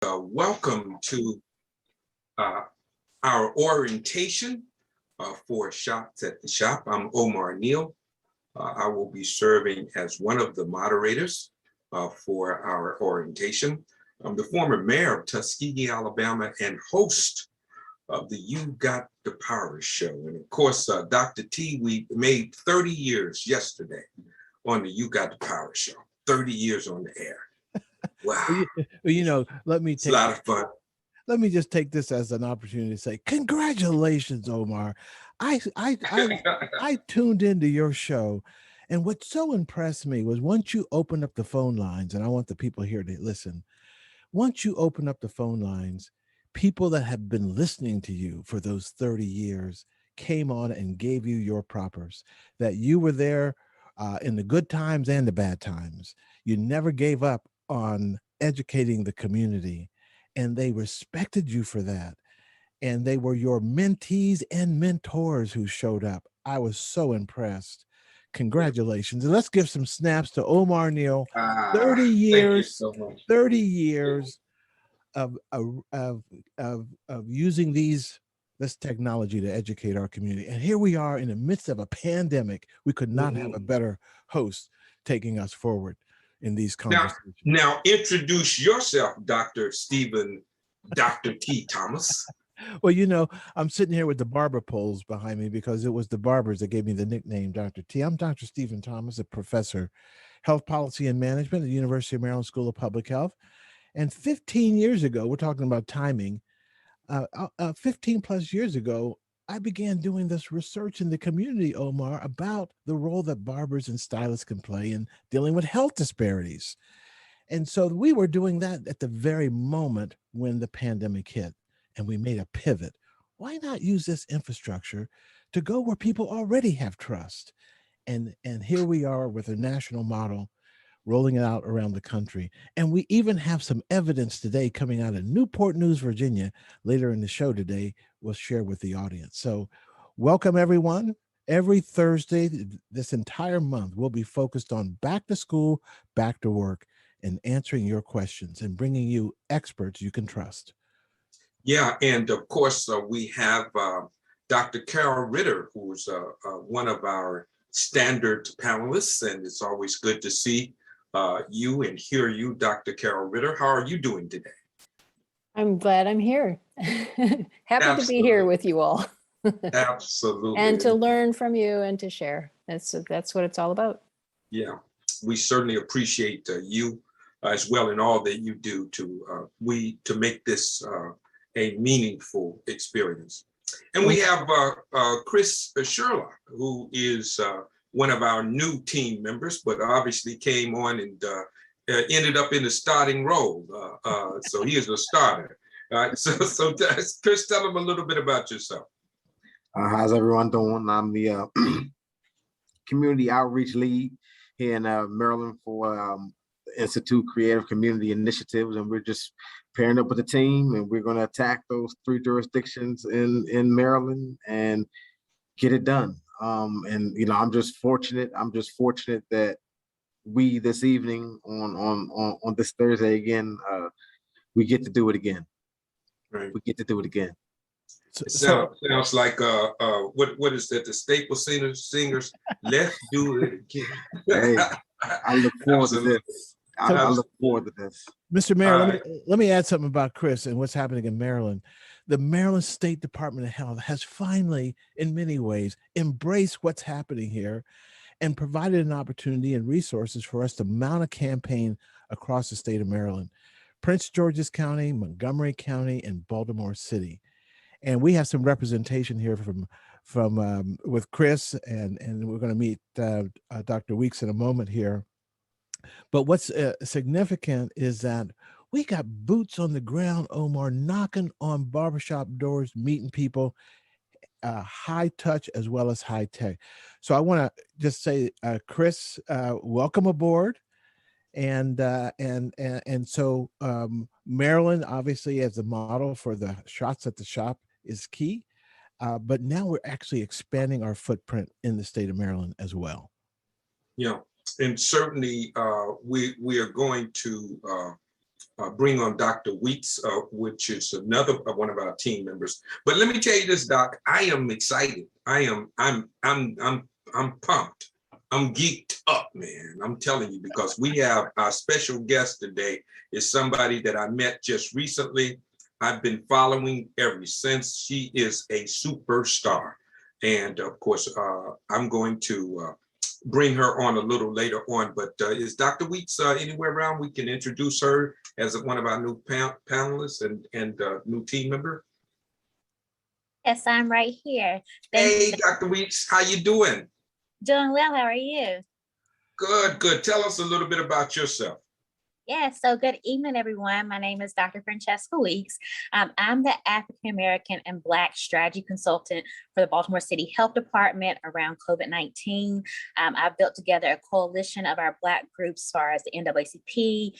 Welcome to uh, our orientation for Shots at the Shop. I'm Omar Neal. I will be serving as one of the moderators for our orientation. I'm the former mayor of Tuskegee, Alabama, and host of the You Got the Power show. And of course, Dr. T, we made 30 years yesterday on the You Got the Power show, 30 years on the air. Wow. Let me It's a lot of fun. Let me just take this as an opportunity to say congratulations, Omar. I tuned into your show, and what so impressed me was once you opened up the phone lines, and I want the people here to listen. Once you open up the phone lines, people that have been listening to you for those 30 years came on and gave you your propers, that you were there in the good times and the bad times. You never gave up on educating the community, and they respected you for that. And they were your mentees and mentors who showed up. I was so impressed. Congratulations. And let's give some snaps to Omar Neal. 30 years, so much. 30 years of using this technology to educate our community. And here we are in the midst of a pandemic. We could not have a better host taking us forward in these conversations. Now introduce yourself, Dr. Stephen, Dr. T. Thomas. Well, I'm sitting here with the barber poles behind me because it was the barbers that gave me the nickname Dr. T. I'm Dr. Stephen Thomas, a professor, health policy and management at the University of Maryland School of Public Health. And 15 years ago, we're talking about timing, 15 plus years ago, I began doing this research in the community, Omar, about the role that barbers and stylists can play in dealing with health disparities. And so we were doing that at the very moment when the pandemic hit, and we made a pivot. Why not use this infrastructure to go where people already have trust? And here we are with a national model rolling it out around the country. And we even have some evidence today coming out of Newport News, Virginia. Later in the show today, we'll share with the audience. So welcome, everyone. Every Thursday, this entire month, we'll be focused on back to school, back to work, and answering your questions and bringing you experts you can trust. Yeah, and of course, we have Dr. Carol Ritter, who's one of our standard panelists, and it's always good to see you and hear you, Dr. Carol Ritter. How are you doing today? I'm glad I'm here. Happy Absolutely. to be here with you all. Absolutely. And to learn from you and to share. That's what it's all about. Yeah, we certainly appreciate you as well in all that you do to make this a meaningful experience. And we have Chris Sherlock, who is one of our new team members, but obviously came on and ended up in the starting role. So he is a starter. So Chris, tell them a little bit about yourself. How's everyone doing? I'm the community outreach lead here in Maryland for Institute Creative Community Initiatives, and we're just pairing up with the team, and we're going to attack those 3 jurisdictions in Maryland and get it done. And I'm just fortunate that we this evening on this Thursday again, we get to do it again. Right. We get to do it again. It sounds like what is that? The Staple Singers. Let's do it again. Hey, I look forward to this. I look forward to this. Mr. Mayor, let me add something about Chris and what's happening in Maryland. The Maryland State Department of Health has finally, in many ways, embraced what's happening here and provided an opportunity and resources for us to mount a campaign across the state of Maryland, Prince George's County, Montgomery County, and Baltimore City. And we have some representation here from with Chris, and we're going to meet Dr. Weeks in a moment here. But what's significant is that we got boots on the ground, Omar, knocking on barbershop doors, meeting people, high touch as well as high tech. So I want to just say, Chris, welcome aboard. And so Maryland, obviously, as the model for the Shots at the Shop is key. But now we're actually expanding our footprint in the state of Maryland as well. Yeah, and certainly we are going to bring on Dr. Weeks, which is another one of our team members. But let me tell you this, Doc, I am excited. I'm pumped. I'm geeked up, man. I'm telling you, because we have our special guest today is somebody that I met just recently. I've been following ever since. She is a superstar. And of course, I'm going to bring her on a little later on, but is Dr. Weeks anywhere around? We can introduce her as one of our new panelists and new team member. Yes, I'm right here. Hey, Dr. Weeks, how you doing? Doing well. How are you? Good, good. Tell us a little bit about yourself. Yeah, so good evening, everyone. My name is Dr. Francesca Weeks. I'm the African American and Black strategy consultant for the Baltimore City Health Department around COVID-19. I've built together a coalition of our Black groups as far as the NAACP,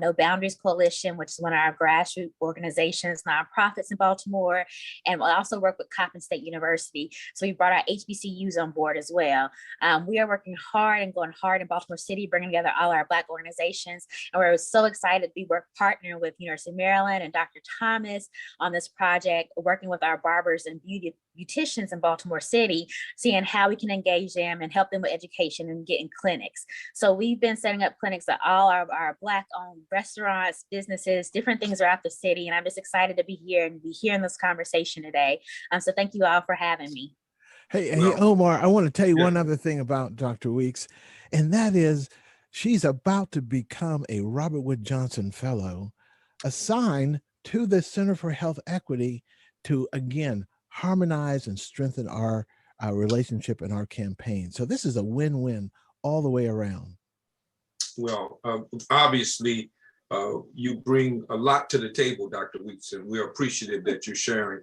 No Boundaries Coalition, which is one of our grassroots organizations, nonprofits in Baltimore, and we'll also work with Coppin State University. So we brought our HBCUs on board as well. We are working hard and going hard in Baltimore City, bringing together all our Black organizations, and we're so excited to be partnering with University of Maryland and Dr. Thomas on this project, working with our barbers and beauticians in Baltimore City, seeing how we can engage them and help them with education and getting clinics. So we've been setting up clinics at all our Black-owned restaurants, businesses, different things throughout the city. And I'm just excited to be here and be hearing this conversation today. So thank you all for having me. Hey, Omar, I want to tell you one other thing about Dr. Weeks, and that is she's about to become a Robert Wood Johnson Fellow, assigned to the Center for Health Equity to, again, harmonize and strengthen our relationship and our campaign. So this is a win-win all the way around. Well, obviously, you bring a lot to the table, Dr. Weeks, and we're appreciative that you're sharing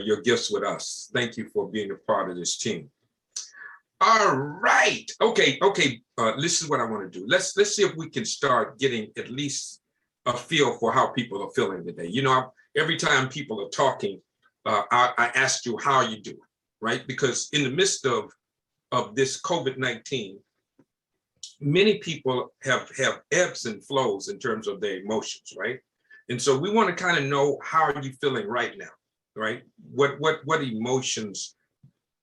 your gifts with us. Thank you for being a part of this team. All right. Okay. This is what I want to do. Let's see if we can start getting at least a feel for how people are feeling today. You know, every time people are talking, I asked you how you doing, right? Because in the midst of this COVID-19, many people have ebbs and flows in terms of their emotions, right? And so we want to kind of know, how are you feeling right now, right? What emotions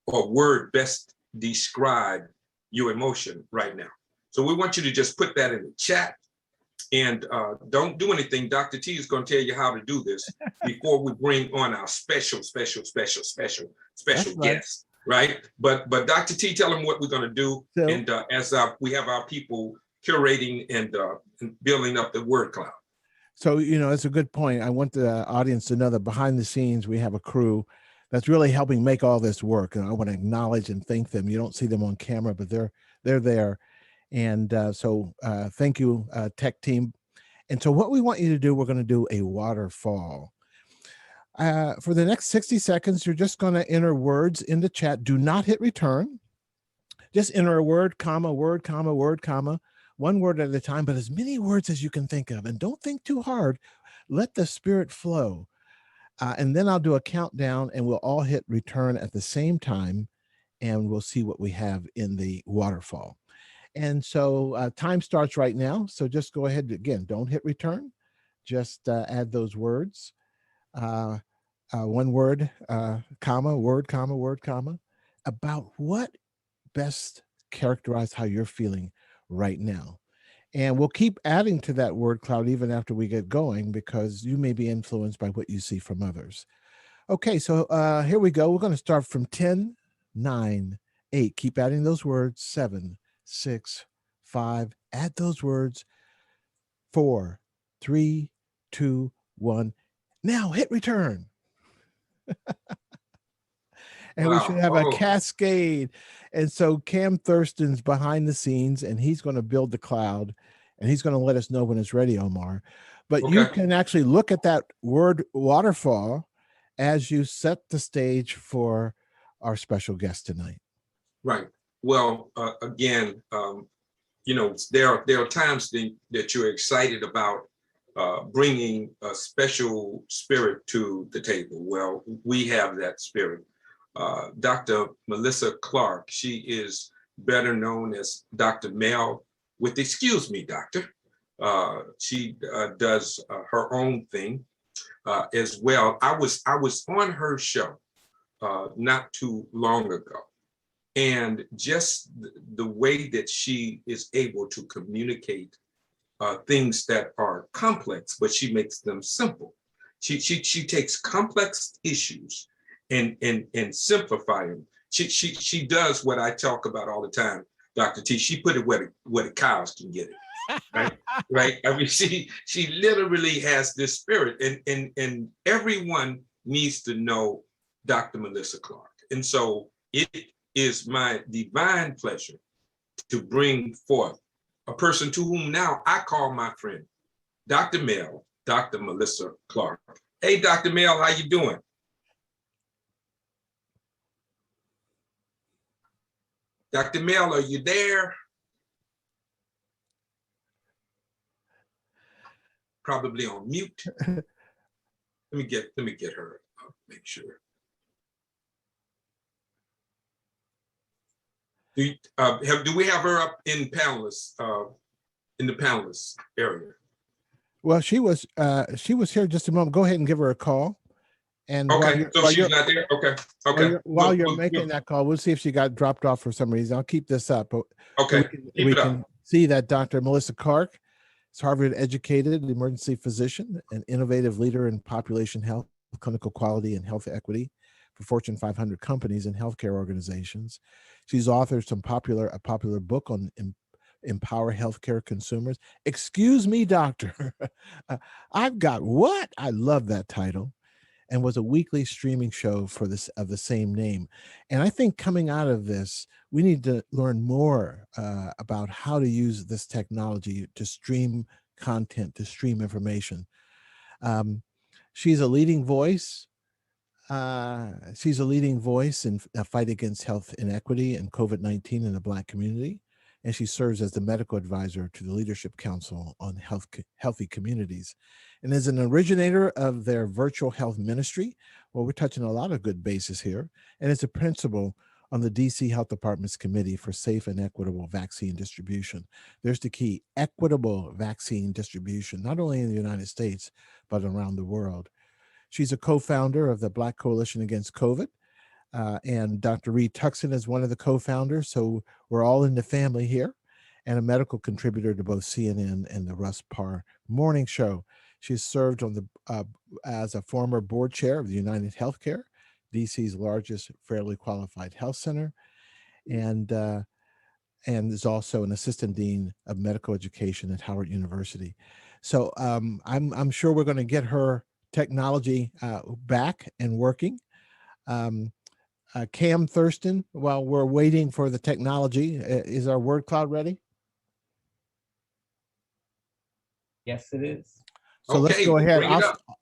or word best describe your emotion right now? So we want you to just put that in the chat, and don't do anything. Dr. T is going to tell you how to do this before we bring on our special guest, right? But Dr. T, tell them what we're going to do, and as we have our people curating and building up the word cloud. So, you know, it's a good point. I want the audience to know that behind the scenes, we have a crew that's really helping make all this work. And I want to acknowledge and thank them. You don't see them on camera, but they're there. And so thank you, tech team. And so what we want you to do, we're going to do a waterfall. For the next 60 seconds, you're just going to enter words in the chat. Do not hit return. Just enter a word, comma, word, comma, word, comma, one word at a time, but as many words as you can think of. And don't think too hard. Let the spirit flow. And then I'll do a countdown and we'll all hit return at the same time, and we'll see what we have in the waterfall. And so time starts right now. So just go ahead. Again, don't hit return. Just add those words. One word, comma, word, comma, word, comma, about what best characterize how you're feeling right now. And we'll keep adding to that word cloud even after we get going, because you may be influenced by what you see from others. Okay, so here we go. We're going to start from 10, 9, 8. Keep adding those words. 7, 6, 5. Add those words. 4, 3, 2, 1. Now hit return. And wow, we should have a cascade. And so Cam Thurston's behind the scenes, and he's going to build the cloud, and he's going to let us know when it's ready, Omar. But you can actually look at that word waterfall as you set the stage for our special guest tonight. Right. Well, again, you know, there are times that you're excited about bringing a special spirit to the table. Well, we have that spirit. Dr. Melissa Clark, she is better known as Dr. Mel with, excuse me, doctor, She does her own thing as well. I was on her show not too long ago, and just the way that she is able to communicate things that are complex, but she makes them simple. She takes complex issues and simplify them. She does what I talk about all the time, Dr. T. She put it where the cows can get it. Right, right. I mean, she literally has this spirit, and everyone needs to know Dr. Melissa Clark. And so it is my divine pleasure to bring forth a person to whom now I call my friend, Dr. Melissa Clark. Hey, Dr. Mel, how you doing? Dr. Mel, are you there? Probably on mute. Let me get her. Make sure. Do we have her up in panelists in the panelists area? Well, she was here just a moment. Go ahead and give her a call. And okay, so she's not there. Okay. While you're making that call, we'll see if she got dropped off for some reason. I'll keep this up. But okay, we can see that Dr. Melissa Clark is Harvard-educated emergency physician, an innovative leader in population health, clinical quality, and health equity for Fortune 500 companies and healthcare organizations. She's authored a popular book on empower healthcare consumers. Excuse me, doctor. I've got what? I love that title. And was a weekly streaming show for this of the same name. And I think coming out of this, we need to learn more about how to use this technology to stream content, to stream information. She's a leading voice. She's a leading voice in a fight against health inequity and COVID-19 in the Black community. And she serves as the medical advisor to the Leadership Council on Healthy Communities, and is an originator of their virtual health ministry. Well, we're touching a lot of good bases here, and is a principal on the DC Health Department's Committee for Safe and Equitable Vaccine Distribution. There's the key: equitable vaccine distribution, not only in the United States, but around the world. She's a co-founder of the Black Coalition Against COVID. And Dr. Reed Tuckson is one of the co-founders, so we're all in the family here, and a medical contributor to both CNN and the Russ Parr Morning Show. She's served on the as a former board chair of the United Healthcare, DC's largest fairly qualified health center, and is also an assistant dean of medical education at Howard University. So I'm sure we're going to get her technology back and working. Cam Thurston, while we're waiting for the technology, is our word cloud ready? Yes, it is. So okay, let's go ahead.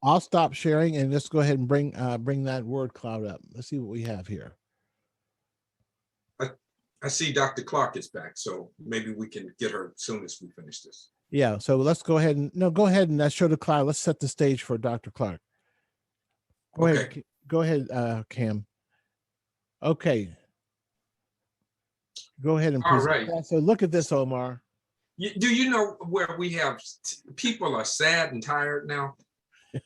I'll stop sharing and just go ahead and bring that word cloud up. Let's see what we have here. I see Dr. Clark is back, so maybe we can get her as soon as we finish this. Yeah, so let's go ahead and show the cloud. Let's set the stage for Dr. Clark. Go ahead, Cam. Okay. Go ahead and present. All right. So look at this, Omar. Do you know where we have people are sad and tired now?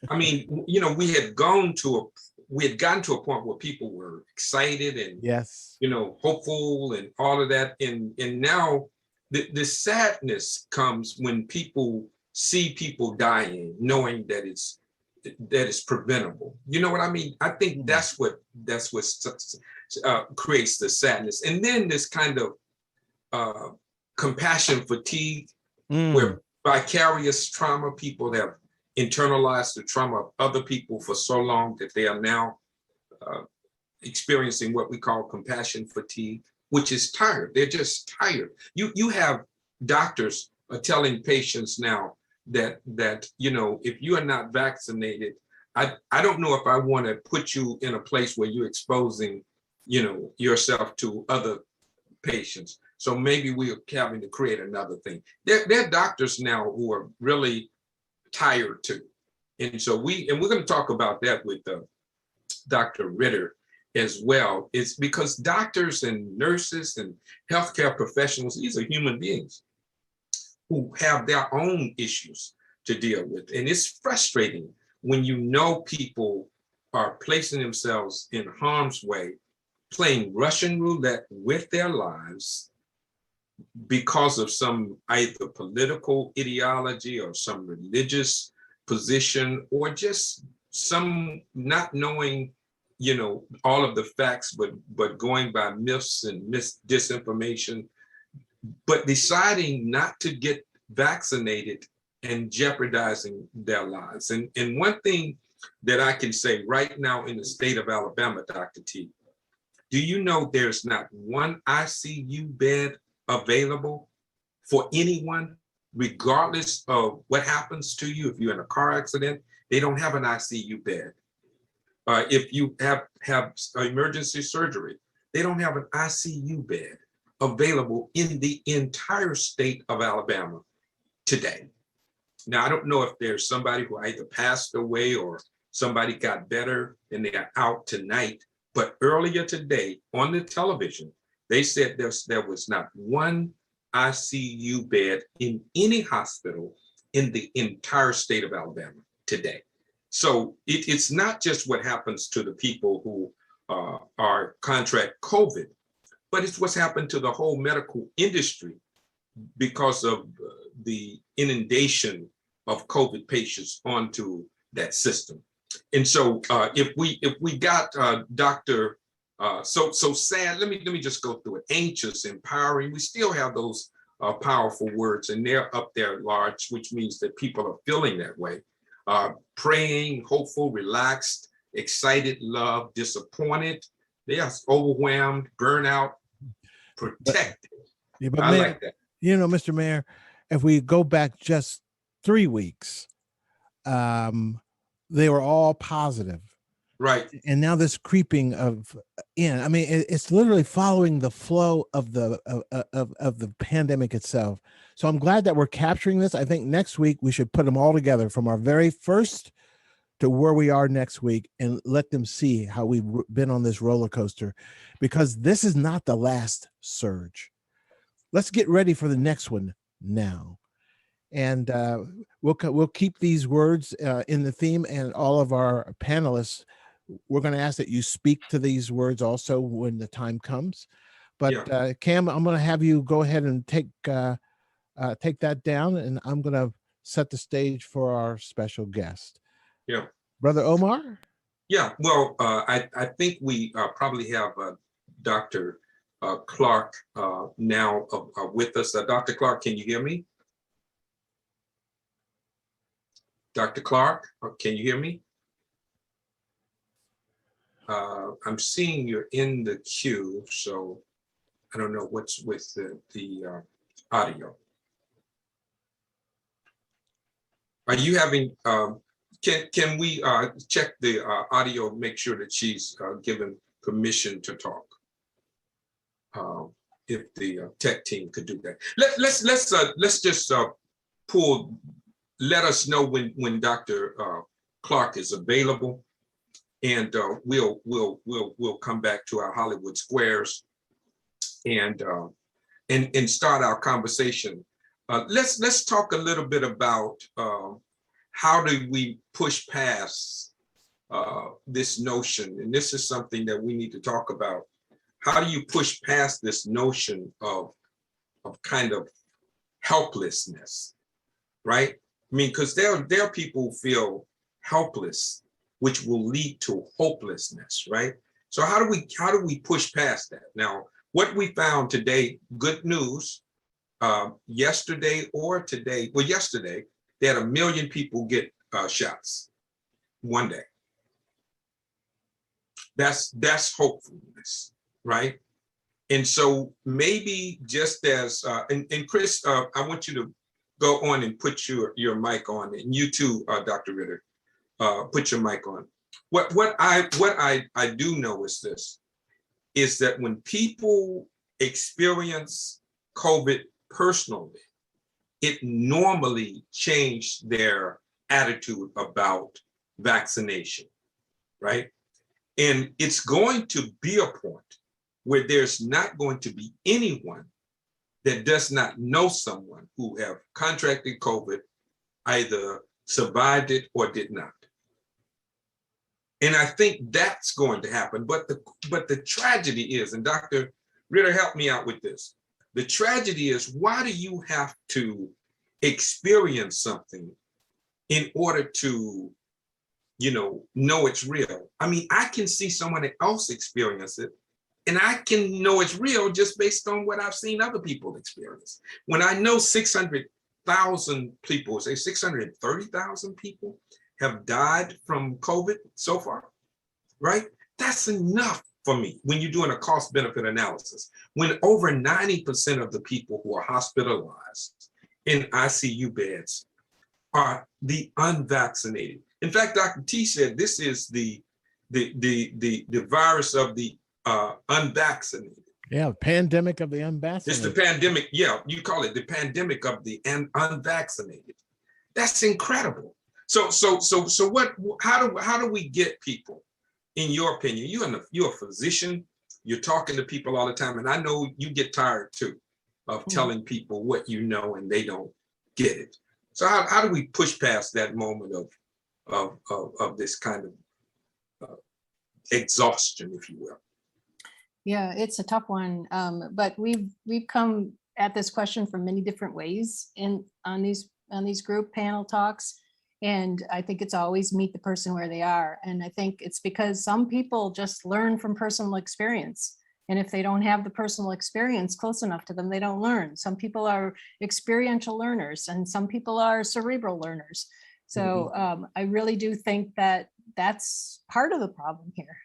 I mean, we had gotten to a point where people were excited and yes, hopeful and all of that. And now the sadness comes when people see people dying, knowing that it's preventable. You know what I mean? I think that's what creates the sadness. And then this kind of compassion fatigue, where vicarious trauma, people have internalized the trauma of other people for so long that they are now experiencing what we call compassion fatigue, which is tired. They're just tired. You have doctors telling patients now that if you are not vaccinated, I don't know if I want to put you in a place where you're exposing yourself to other patients. So maybe we are having to create another thing. There are doctors now who are really tired too. And so we're going to talk about that with Dr. Ritter as well. It's because doctors and nurses and healthcare professionals, these are human beings. who have their own issues to deal with. And it's frustrating when you know people are placing themselves in harm's way, playing Russian roulette with their lives because of some either political ideology or some religious position, or just some not knowing, all of the facts, but going by myths and disinformation, but deciding not to get vaccinated and jeopardizing their lives. And one thing that I can say right now in the state of Alabama, Dr. T, do you know there's not one ICU bed available for anyone, regardless of what happens to you? If you're in a car accident, they don't have an ICU bed. If you have emergency surgery, they don't have an ICU bed available in the entire state of Alabama today. Now, I don't know if there's somebody who either passed away or somebody got better and they are out tonight, but earlier today on the television, they said there was not one ICU bed in any hospital in the entire state of Alabama today. So it's not just what happens to the people who are contract COVID, but it's what's happened to the whole medical industry because of the inundation of COVID patients onto that system. And so if we got Dr. So sad, let me just go through it. Anxious, empowering, we still have those powerful words, and they're up there large, which means that people are feeling that way. Praying, hopeful, relaxed, excited, love, disappointed, they are overwhelmed, burnout, protected. Yeah, but I Mayor, like that. Mr. Mayor, if we go back just 3 weeks, they were all positive. Right. And now this creeping in. I mean, it's literally following the flow of the pandemic itself. So I'm glad that we're capturing this. I think next week we should put them all together from our very first to where we are next week and let them see how we've been on this roller coaster, because this is not the last surge. Let's get ready for the next one now. And we'll keep these words in the theme, and all of our panelists, we're going to ask that you speak to these words also when the time comes. But Cam, I'm going to have you go ahead and take that down, and I'm going to set the stage for our special guest. Yeah. Brother Omar? Yeah, well, I think we probably have Dr. Clark now with us. Dr. Clark, can you hear me? Dr. Clark, can you hear me? I'm seeing you're in the queue, so I don't know what's with the audio. Are you having, can we check the audio, make sure that she's given permission to talk? If the tech team could do that. Let's just let us know when Dr. Clark is available, and we'll come back to our Hollywood Squares and start our conversation. Let's talk a little bit about how do we push past this notion, and this is something that we need to talk about. How do you push past this notion of kind of helplessness, right? I mean, because there are people who feel helpless, which will lead to hopelessness, right? So how do we push past that? Now, what we found today, good news, yesterday or today, well, yesterday, they had 1 million people get shots one day. That's hopefulness, right? And so maybe just as, and Chris, I want you to go on and put your mic on, and you too, Dr. Ritter, put your mic on. What I do know is this, is that when people experience COVID personally, it normally changed their attitude about vaccination, right? And it's going to be a point where there's not going to be anyone that does not know someone who have contracted COVID, either survived it or did not. And I think that's going to happen. But the tragedy is, and Dr. Ritter, help me out with this. The tragedy is, why do you have to experience something in order to, know it's real? I mean, I can see someone else experience it, and I can know it's real just based on what I've seen other people experience. When I know 600,000 people, say 630,000 people have died from COVID so far, right? That's enough for me when you're doing a cost benefit analysis. When over 90% of the people who are hospitalized in ICU beds are the unvaccinated. In fact, Dr. T said this is the virus of the unvaccinated. Yeah, pandemic of the It's unvaccinated. the pandemic. Yeah, you call it the pandemic of the unvaccinated. That's incredible. So what? How do we get people? In your opinion, you're a physician. You're talking to people all the time, and I know you get tired too of telling people what you know and they don't get it. So how do we push past that moment of this kind of exhaustion, if you will? Yeah, it's a tough one. But we've come at this question from many different ways on these group panel talks. And I think it's always meet the person where they are. And I think it's because some people just learn from personal experience. And if they don't have the personal experience close enough to them, they don't learn. Some people are experiential learners and some people are cerebral learners. So I really do think that that's part of the problem here.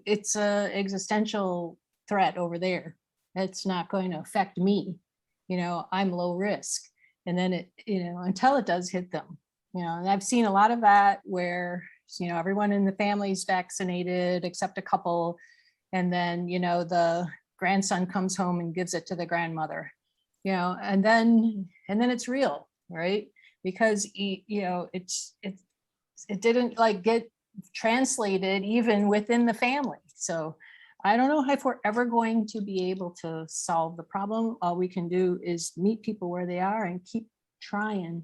It's an existential threat over there. It's not going to affect me. I'm low risk. And then it, until it does hit them, and I've seen a lot of that where, everyone in the family's vaccinated except a couple. And then, the grandson comes home and gives it to the grandmother, and then it's real, right? Because, it didn't get translated even within the family. So I don't know if we're ever going to be able to solve the problem. All we can do is meet people where they are and keep trying,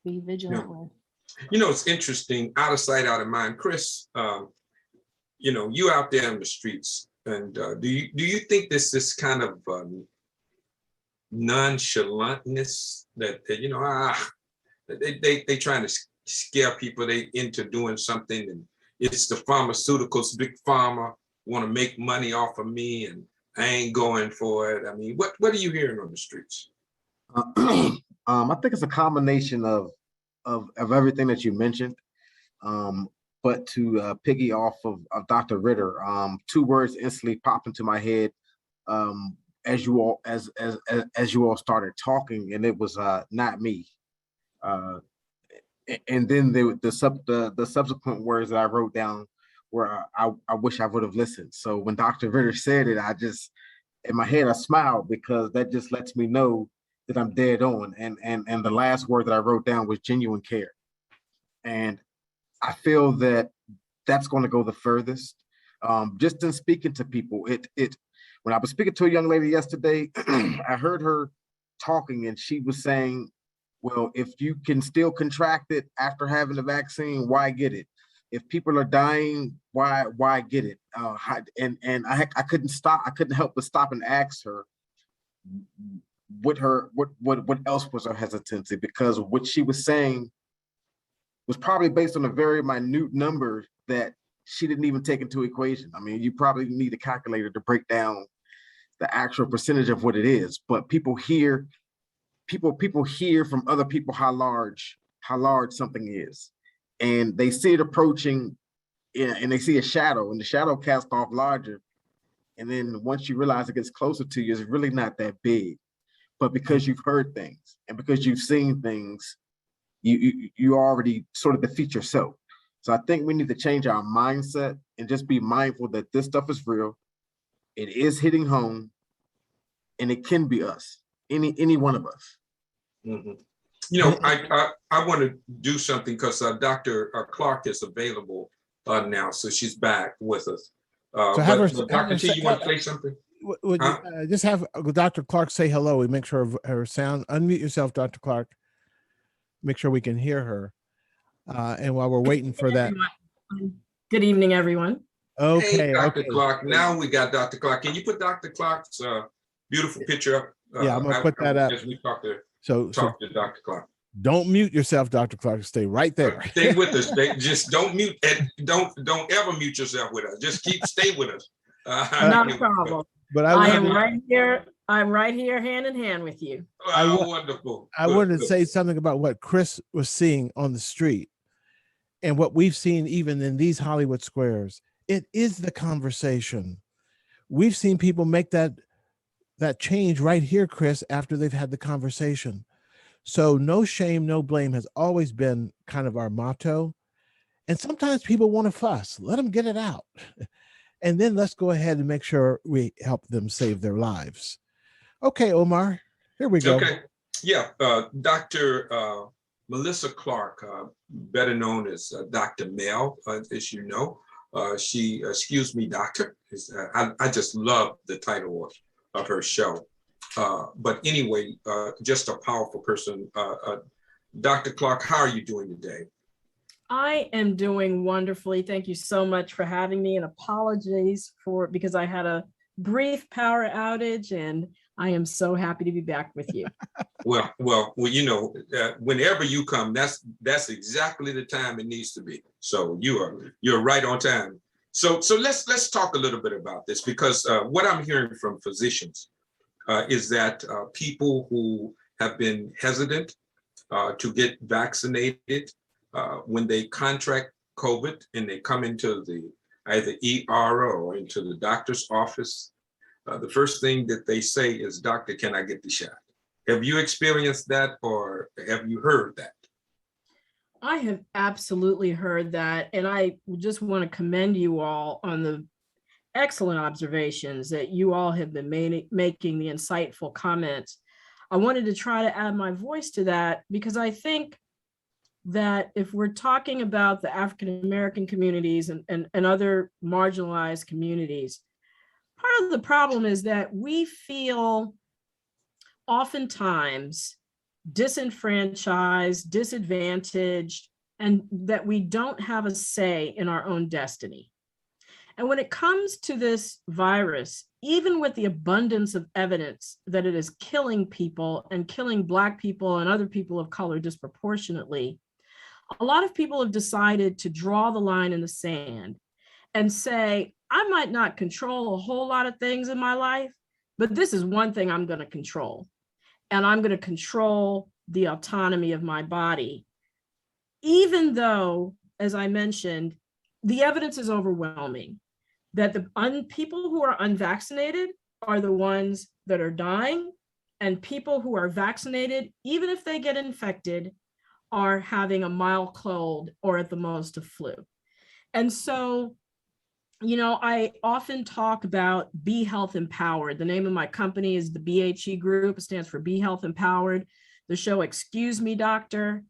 be vigilant with. It's interesting, out of sight, out of mind. Chris, you out there in the streets, and do you think this kind of nonchalantness that they trying to scare people into doing something, and it's the pharmaceuticals, big pharma want to make money off of me, and I ain't going for it. I mean, what are you hearing on the streets? I think it's a combination of everything that you mentioned. But to piggy off of Dr. Ritter, two words instantly popped into my head as you all started talking, and it was not me. And then the subsequent words that I wrote down where I wish I would have listened. So when Dr. Ritter said it, in my head, I smiled because that just lets me know that I'm dead on. And the last word that I wrote down was genuine care. And I feel that that's going to go the furthest. Just in speaking to people, when I was speaking to a young lady yesterday, I heard her talking and she was saying, well, if you can still contract it after having the vaccine, why get it? If people are dying, why get it? And I couldn't help but stop and ask her what else was her hesitancy, because what she was saying was probably based on a very minute number that she didn't even take into equation. I mean, you probably need a calculator to break down the actual percentage of what it is, but people hear from other people how large something is. And they see it approaching, and they see a shadow, and the shadow casts off larger. And then once you realize it gets closer to you, it's really not that big. But because you've heard things and because you've seen things, you already sort of defeat yourself. So I think we need to change our mindset and just be mindful that this stuff is real. It is hitting home, and it can be us, any one of us. Mm-hmm. I want to do something because Dr. Clark is available now, so she's back with us. So Dr. T, you want to say something? Would you, Huh? just have Dr. Clark say hello? We make sure her sound. Unmute yourself, Dr. Clark. Make sure we can hear her. And while we're waiting for that, Good evening, everyone. Hey, okay, Dr. okay. Clark. Now we got Dr. Clark. Can you put Dr. Clark's beautiful picture up? Yeah, I'm gonna put that up. As we talk to So Dr. Clark. don't mute yourself, Dr. Clark. Stay right there. Stay with us. Just don't mute and don't ever mute yourself with us. Just stay with us. Not a problem. But I am right here. I'm right here hand in hand with you. Wonderful. I wanted to say something about what Chris was seeing on the street and what we've seen even in these Hollywood squares. It is the conversation. We've seen people make that change right here, Chris, after they've had the conversation. So no shame, no blame has always been kind of our motto. And sometimes people want to fuss. Let them get it out. And then let's go ahead and make sure we help them save their lives. Okay, Omar, here we go. Okay. Yeah. Dr. Melissa Clark, better known as Dr. Mel, as you know. She, excuse me, doctor. I just love the title of her show. But anyway, just a powerful person. Dr. Clark, how are you doing today? I am doing wonderfully. Thank you so much for having me, and apologies because I had a brief power outage, and I am so happy to be back with you. Well, you know, whenever you come, that's exactly the time it needs to be. So you're right on time. So let's talk a little bit about this, because what I'm hearing from physicians is that people who have been hesitant to get vaccinated when they contract COVID and they come into either ER or into the doctor's office, the first thing that they say is, "Doctor, can I get the shot?" Have you experienced that, or have you heard that? I have absolutely heard that, and I just want to commend you all on the excellent observations that you all have been making, the insightful comments. I wanted to try to add my voice to that, because I think that if we're talking about the African-American communities and other marginalized communities, part of the problem is that we feel oftentimes disenfranchised, disadvantaged, and that we don't have a say in our own destiny. And when it comes to this virus, even with the abundance of evidence that it is killing people and killing Black people and other people of color disproportionately, a lot of people have decided to draw the line in the sand and say, I might not control a whole lot of things in my life, but this is one thing I'm going to control. And I'm going to control the autonomy of my body. Even though, as I mentioned, the evidence is overwhelming that the people who are unvaccinated are the ones that are dying, and people who are vaccinated, even if they get infected, are having a mild cold or at the most a flu. And so, you know, I often talk about Be Health Empowered. The name of my company is the BHE Group. It stands for Be Health Empowered. The show Excuse Me Doctor,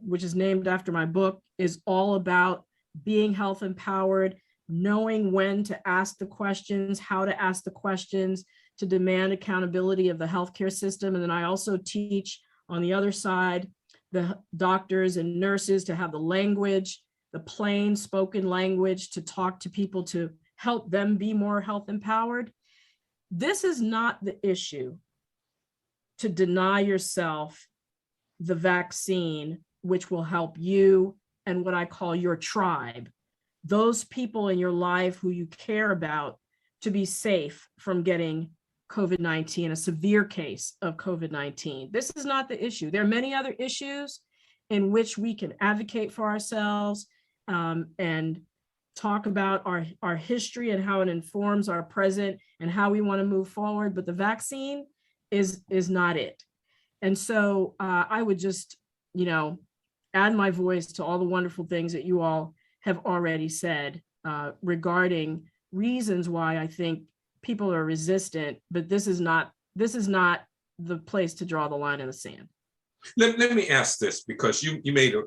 which is named after my book, is all about being health empowered, knowing when to ask the questions, how to ask the questions, to demand accountability of the healthcare system. And then I also teach on the other side, the doctors and nurses to have the language, the plain spoken language to talk to people to help them be more health empowered. This is not the issue to deny yourself the vaccine, which will help you and what I call your tribe, those people in your life who you care about, to be safe from getting COVID-19, a severe case of COVID-19. This is not the issue. There are many other issues in which we can advocate for ourselves and talk about our history and how it informs our present and how we want to move forward. But the vaccine is not it. And so I would just, you know, add my voice to all the wonderful things that you all have already said regarding reasons why I think people are resistant, but this is not the place to draw the line in the sand. Let me ask this, because you made a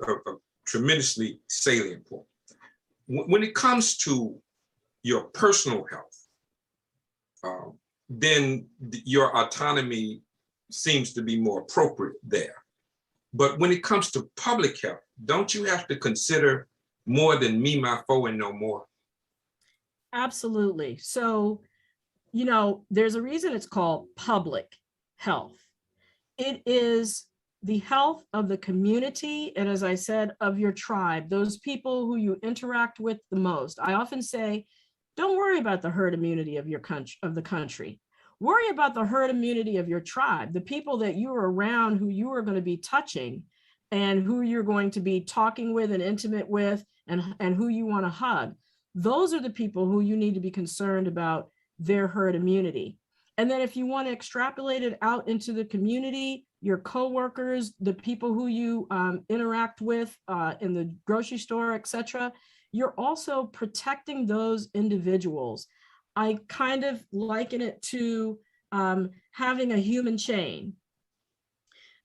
tremendously salient point. When it comes to your personal health, then your autonomy seems to be more appropriate there. But when it comes to public health, don't you have to consider more than me, my foe, and no more? Absolutely. So, you know, there's a reason it's called public health. It is the health of the community, and as I said, of your tribe, those people who you interact with the most. I often say, don't worry about the herd immunity of your country, of the country. Worry about the herd immunity of your tribe, the people that you are around, who you are going to be touching, and who you're going to be talking with and intimate with, and who you want to hug. Those are the people who you need to be concerned about their herd immunity. And then if you want to extrapolate it out into the community, your coworkers, the people who you interact with in the grocery store, etc., you're also protecting those individuals. I kind of liken it to having a human chain.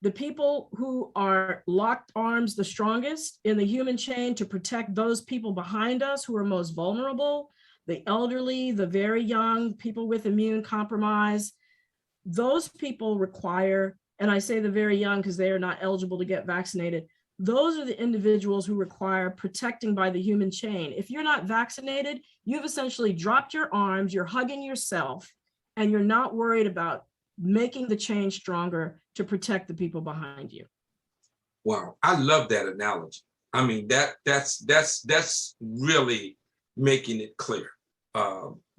The people who are locked arms the strongest in the human chain to protect those people behind us who are most vulnerable, the elderly, the very young, people with immune compromise, those people require, and I say the very young because they are not eligible to get vaccinated, those are the individuals who require protecting by the human chain. If you're not vaccinated, you've essentially dropped your arms, you're hugging yourself, and you're not worried about making the chain stronger to protect the people behind you. Wow, I love that analogy. I mean, that's really making it clear.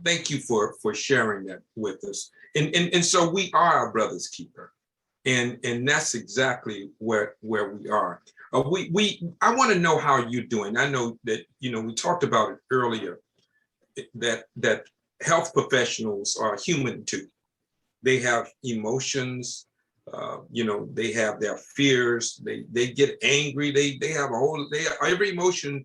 Thank you for sharing that with us. And so we are our brother's keeper, and that's exactly where we are. I want to know how you're doing. I know that we talked about it earlier, that health professionals are human too. They have emotions. They have their fears. They get angry. They have every emotion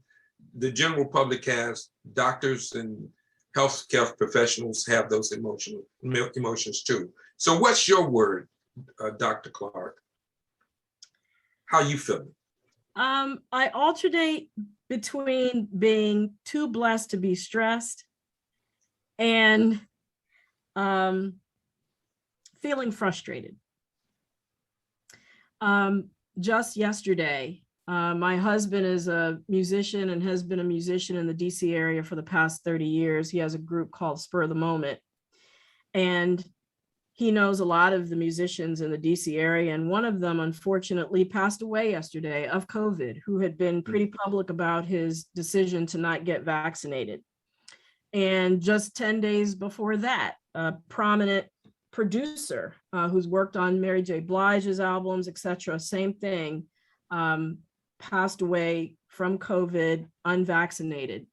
the general public has. Doctors and healthcare professionals have those emotions too. So what's your word, Dr. Clark? How you feeling? I alternate between being too blessed to be stressed and feeling frustrated. Just yesterday, my husband is a musician and has been a musician in the DC area for the past 30 years. He has a group called Spur of the Moment. And he knows a lot of the musicians in the DC area. And one of them, unfortunately, passed away yesterday of COVID, who had been pretty public about his decision to not get vaccinated. And just 10 days before that, a prominent producer who's worked on Mary J. Blige's albums, etc., same thing, passed away from COVID, unvaccinated.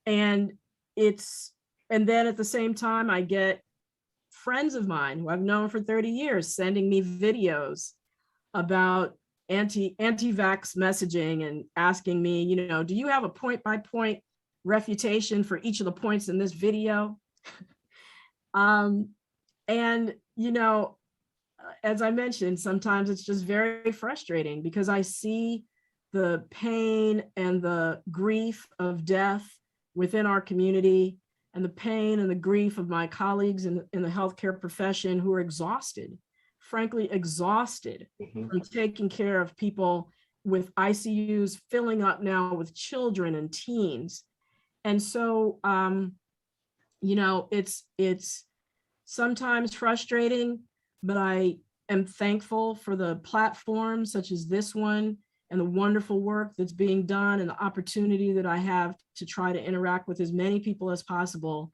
And then at the same time, I get friends of mine who I've known for 30 years sending me videos about anti-vax messaging and asking me, do you have a point-by-point refutation for each of the points in this video? And, as I mentioned, sometimes it's just very frustrating because I see the pain and the grief of death within our community, and the pain and the grief of my colleagues in the healthcare profession who are exhausted, frankly, exhausted from taking care of people with ICUs filling up now with children and teens. And so, it's sometimes frustrating, but I am thankful for the platforms such as this one and the wonderful work that's being done and the opportunity that I have to try to interact with as many people as possible,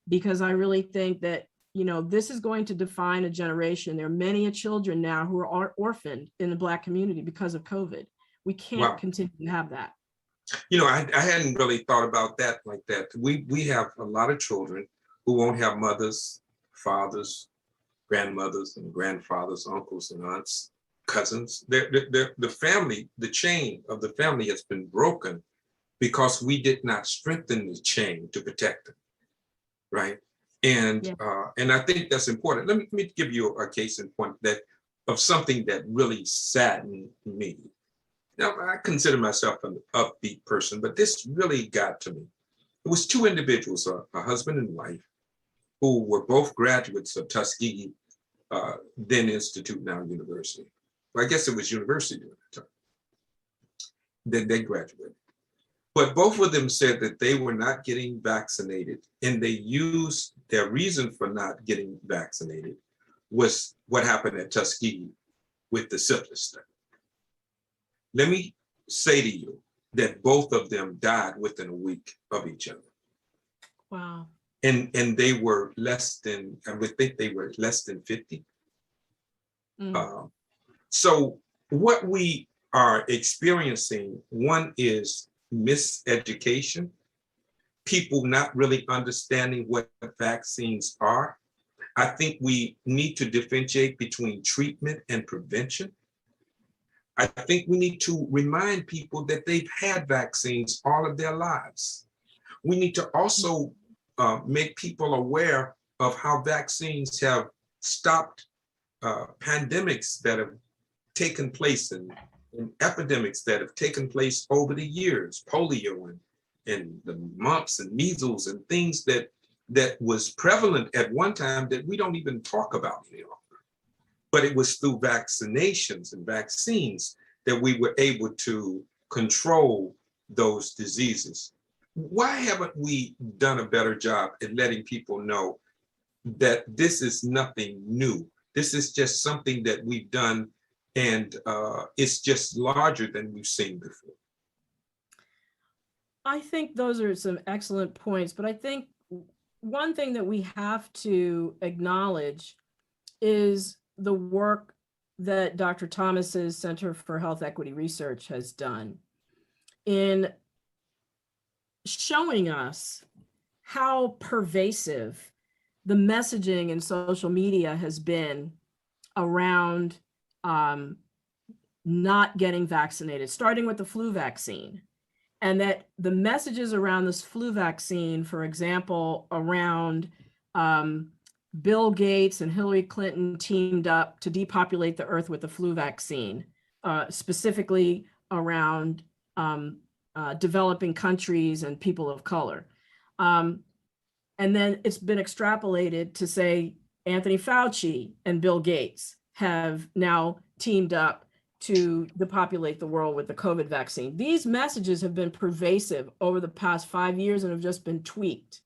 because I really think that, this is going to define a generation. There are many children now who are orphaned in the Black community because of COVID. We can't continue to have that. I hadn't really thought about that like that. We have a lot of children who won't have mothers, fathers, grandmothers and grandfathers, uncles and aunts, cousins. The family, the chain of the family has been broken because we did not strengthen the chain to protect them, right? And I think that's important. Let me give you a case in point of something that really saddened me. Now, I consider myself an upbeat person, but this really got to me. It was two individuals, a husband and wife, who were both graduates of Tuskegee, then Institute, now University. Well, I guess it was university at the time. Then they graduated. But both of them said that they were not getting vaccinated, and they used their reason for not getting vaccinated was what happened at Tuskegee with the syphilis study. Let me say to you that both of them died within a week of each other. Wow. And they were less than, I would think they were less than 50. So what we are experiencing, one is miseducation, people not really understanding what vaccines are. I think we need to differentiate between treatment and prevention. I think we need to remind people that they've had vaccines all of their lives. We need to also make people aware of how vaccines have stopped pandemics that have taken place and epidemics that have taken place over the years, polio and the mumps and measles and things that was prevalent at one time that we don't even talk about any longer. But it was through vaccinations and vaccines that we were able to control those diseases. Why haven't we done a better job at letting people know that this is nothing new? This is just something that we've done, and it's just larger than we've seen before. I think those are some excellent points, but I think one thing that we have to acknowledge is the work that Dr. Thomas's Center for Health Equity Research has done in showing us how pervasive the messaging in social media has been around not getting vaccinated, starting with the flu vaccine. And that the messages around this flu vaccine, for example, around Bill Gates and Hillary Clinton teamed up to depopulate the earth with the flu vaccine, specifically around developing countries and people of color. And then it's been extrapolated to say Anthony Fauci and Bill Gates have now teamed up to depopulate the world with the COVID vaccine. These messages have been pervasive over the past 5 years and have just been tweaked.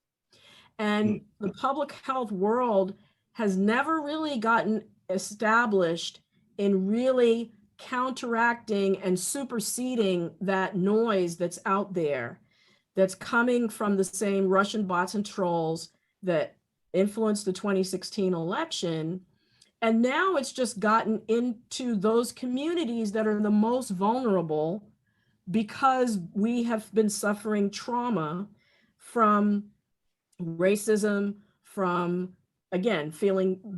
And the public health world has never really gotten established in really counteracting and superseding that noise that's out there, that's coming from the same Russian bots and trolls that influenced the 2016 election. And now it's just gotten into those communities that are the most vulnerable because we have been suffering trauma from racism, from, again,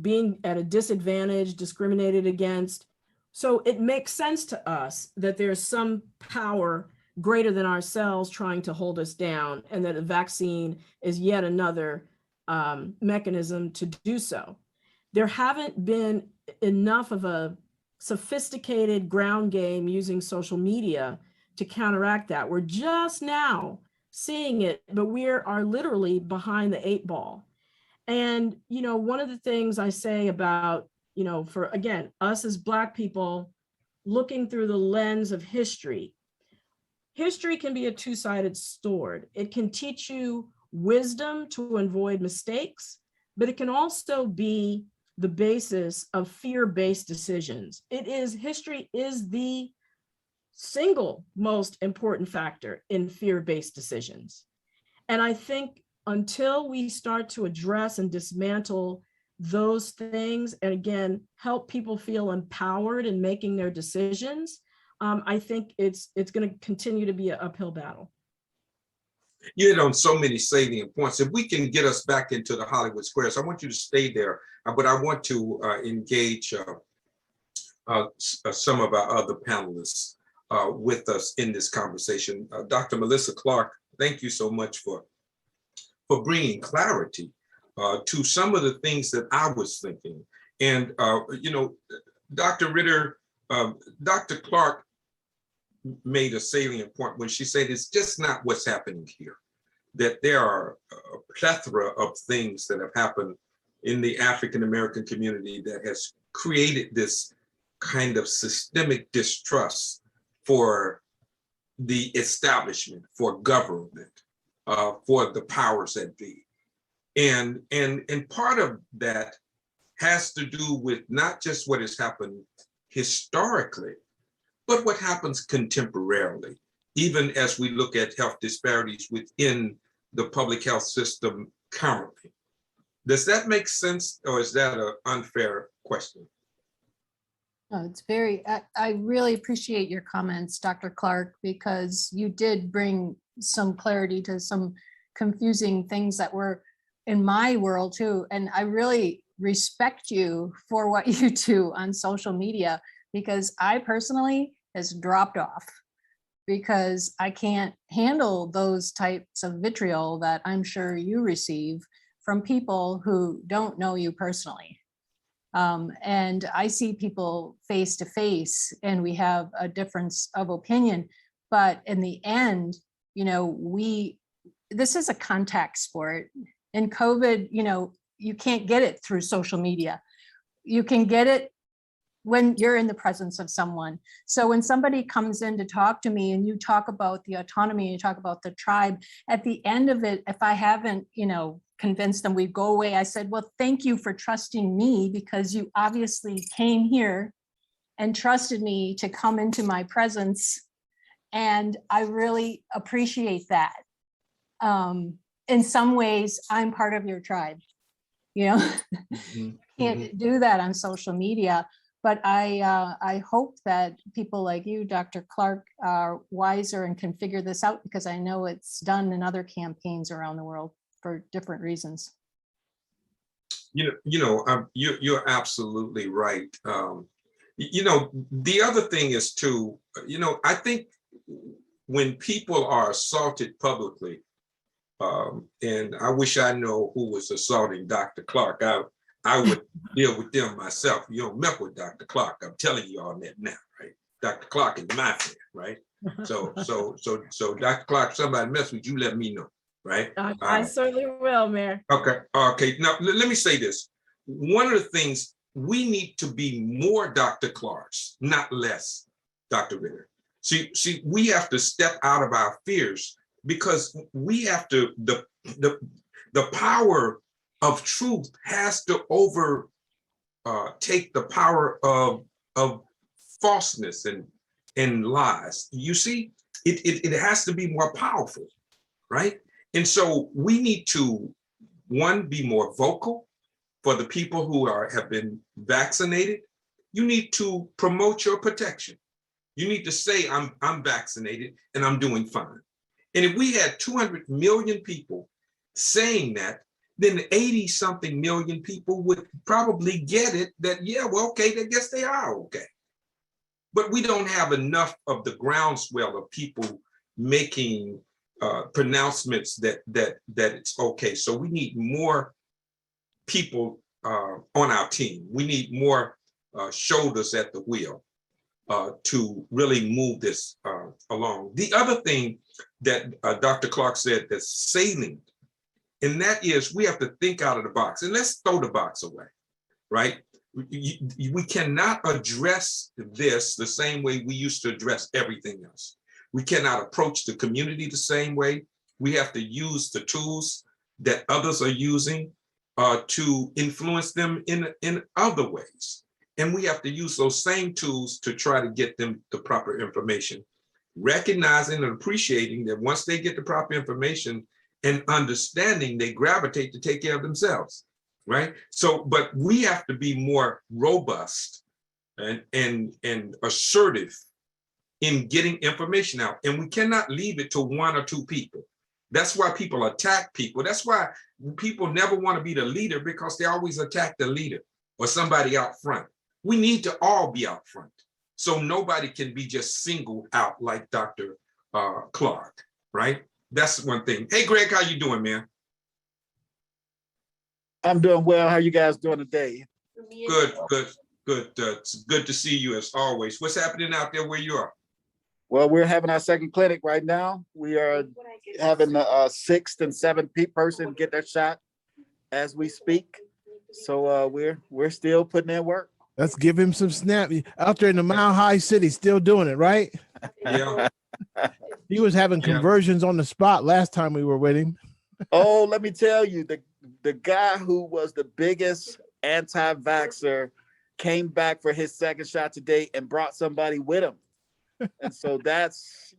being at a disadvantage, discriminated against. So it makes sense to us that there's some power greater than ourselves trying to hold us down, and that a vaccine is yet another mechanism to do so. There haven't been enough of a sophisticated ground game using social media to counteract that. We're just now seeing it, but we are literally behind the 8 ball. And, you know, one of the things I say about, you know, for, again, us as Black people looking through the lens of history, history can be a two-sided sword. It can teach you wisdom to avoid mistakes, but it can also be the basis of fear-based decisions. History is the single most important factor in fear-based decisions. And I think until we start to address and dismantle those things, and again, help people feel empowered in making their decisions, I think it's going to continue to be an uphill battle. You hit on so many salient points. If we can get us back into the Hollywood Squares, I want you to stay there, but I want to engage some of our other panelists with us in this conversation. Dr. Melissa Clark, thank you so much for bringing clarity to some of the things that I was thinking. And, you know, Dr. Ritter, Dr. Clark made a salient point when she said it's just not what's happening here. that there are a plethora of things that have happened in the African American community that has created this kind of systemic distrust for the establishment, for government, for the powers that be. And part of that has to do with not just what has happened historically, but what happens contemporarily, even as we look at health disparities within the public health system currently. Does that make sense, or is that an unfair question? No, it's very, I really appreciate your comments, Dr. Clark, because you did bring some clarity to some confusing things that were in my world too. And I really respect you for what you do on social media, because I personally has dropped off because I can't handle those types of vitriol that I'm sure you receive from people who don't know you personally. And I see people face to face and we have a difference of opinion, but in the end, you know, this is a contact sport, and COVID, you know, you can't get it through social media. You can get it when you're in the presence of someone. So when somebody comes in to talk to me and you talk about the autonomy, you talk about the tribe, at the end of it, if I haven't, you know, convinced them, we go away. I said, well, thank you for trusting me, because you obviously came here and trusted me to come into my presence. And I really appreciate that. In some ways, I'm part of your tribe, you know, can't do that on social media. But I hope that people like you, Dr. Clark, are wiser and can figure this out, because I know it's done in other campaigns around the world for different reasons. You're absolutely right. You know, the other thing is too, you know, I think when people are assaulted publicly, and I wish I know who was assaulting Dr. Clark. I would deal with them myself. You don't mess with Dr. Clark. I'm telling you all that now, right? Dr. Clark is my friend, right? So Dr. Clark, somebody mess with you, let me know, right? I certainly will, Mayor. Okay. Now let me say this. One of the things, we need to be more Dr. Clarks, not less Dr. Ritter. See, we have to step out of our fears, because we have to, the power of truth has to take the power of falseness and lies. You see, it has to be more powerful, right? And so we need to, one, be more vocal for the people who have been vaccinated. You need to promote your protection. You need to say, I'm vaccinated and I'm doing fine. And if we had 200 million people saying that, then 80 something million people would probably get it that, yeah, well, okay, I guess they are okay. But we don't have enough of the groundswell of people making pronouncements that it's okay. So we need more people on our team. We need more shoulders at the wheel to really move this along. The other thing that Dr. Clark said that's salient, and that is, we have to think out of the box, and let's throw the box away, right? We cannot address this the same way we used to address everything else. We cannot approach the community the same way. We have to use the tools that others are using to influence them in other ways. And we have to use those same tools to try to get them the proper information, recognizing and appreciating that once they get the proper information and understanding, they gravitate to take care of themselves, right? So, but we have to be more robust and assertive in getting information out. And we cannot leave it to one or two people. That's why people attack people. That's why people never want to be the leader, because they always attack the leader or somebody out front. We need to all be out front, so nobody can be just singled out like Dr. Clark, right? That's one thing. Hey, Greg, how you doing, man? I'm doing well. How you guys doing today? Good. It's good to see you as always. What's happening out there where you are? Well, we're having our second clinic right now. We are having the sixth and seventh person get their shot as we speak. So we're still putting in work. Let's give him some snap. Out there in the Mile High City, still doing it, right? Yeah. He was having conversions on the spot last time we were with him. Oh, let me tell you, the guy who was the biggest anti-vaxxer came back for his second shot today and brought somebody with him. And so that's,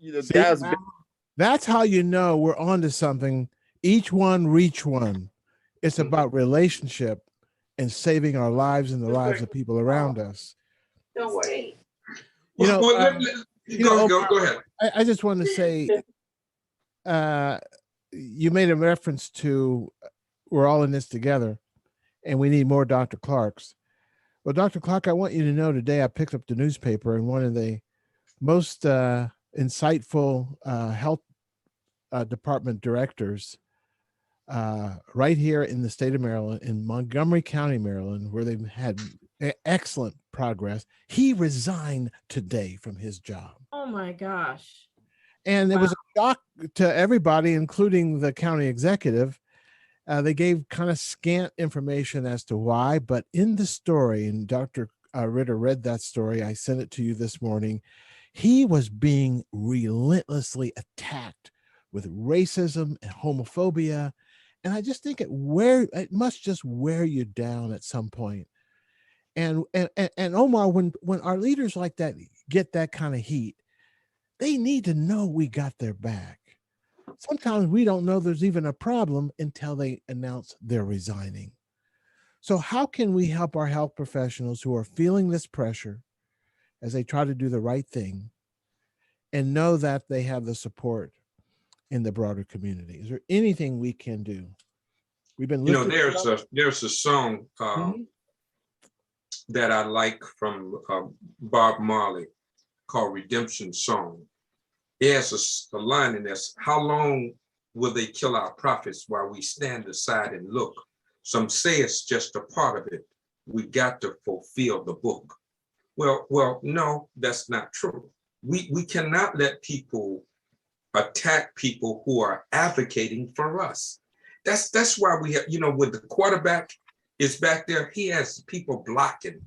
that's how you know we're onto something. Each one reach one. It's about relationship and saving our lives and the lives of people around us. Don't worry. Go ahead. I just want to say, you made a reference to we're all in this together and we need more Dr. Clarks. Well, Dr. Clark, I want you to know today I picked up the newspaper and one of the most insightful health department directors right here in the state of Maryland, in Montgomery County, Maryland, where they've had excellent progress. He resigned today from his job. Oh my gosh. And it was a shock to everybody, including the county executive. They gave kind of scant information as to why, but in the story, and Dr. Ritter read that story, I sent it to you this morning, he was being relentlessly attacked with racism and homophobia. And I just think it must just wear you down at some point. And Omar, when our leaders like that get that kind of heat, they need to know we got their back. Sometimes we don't know there's even a problem until they announce they're resigning. So how can we help our health professionals who are feeling this pressure as they try to do the right thing and know that they have the support in the broader community? Is there anything we can do? We've been there's a song that I like from Bob Marley called Redemption Song. It has a line in this: how long will they kill our prophets while we stand aside and look? Some say it's just a part of it. We got to fulfill the book. Well, no, that's not true. We cannot let people attack people who are advocating for us. That's why we have, with the quarterback is back there, he has people blocking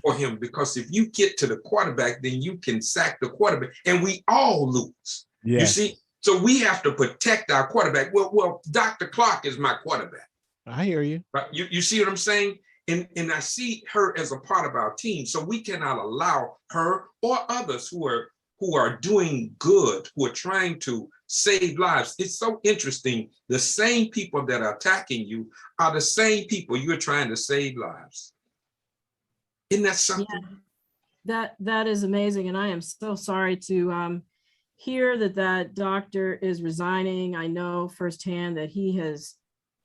for him, because if you get to the quarterback, then you can sack the quarterback and we all lose. Yeah. You see, so we have to protect our quarterback. Well, Dr. Clark is my quarterback. I hear you. But you see what I'm saying? And I see her as a part of our team. So we cannot allow her or others who are doing good, who are trying to save lives. It's so interesting. The same people that are attacking you are the same people you're trying to save lives. Isn't that something? Yeah, that is amazing. And I am so sorry to hear that doctor is resigning. I know firsthand that he has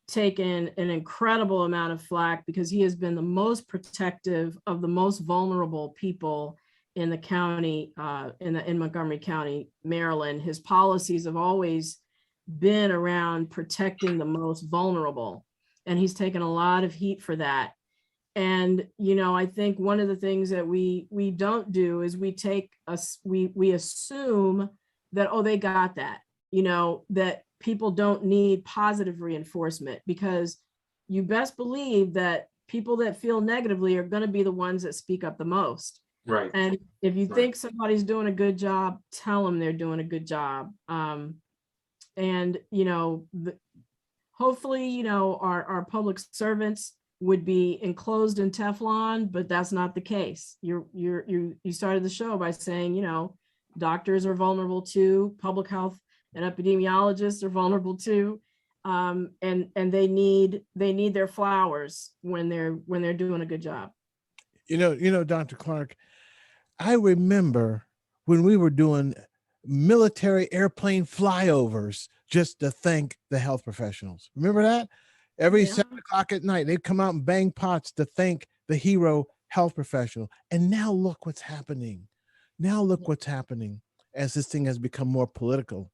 taken an incredible amount of flack because he has been the most protective of the most vulnerable people in the county, in Montgomery County, Maryland. His policies have always been around protecting the most vulnerable, and he's taken a lot of heat for that. And I think one of the things that we don't do is we assume that, oh, they got that, that people don't need positive reinforcement, because you best believe that people that feel negatively are going to be the ones that speak up the most. Right. And if you think somebody's doing a good job, tell them they're doing a good job. Hopefully, our public servants would be enclosed in Teflon, but that's not the case. You started the show by saying, doctors are vulnerable too, public health and epidemiologists are vulnerable too, and they need their flowers when they're doing a good job. Dr. Clark, I remember when we were doing military airplane flyovers just to thank the health professionals. Remember that? Every 7 o'clock at night, they'd come out and bang pots to thank the hero health professional. And now look what's happening. As this thing has become more political.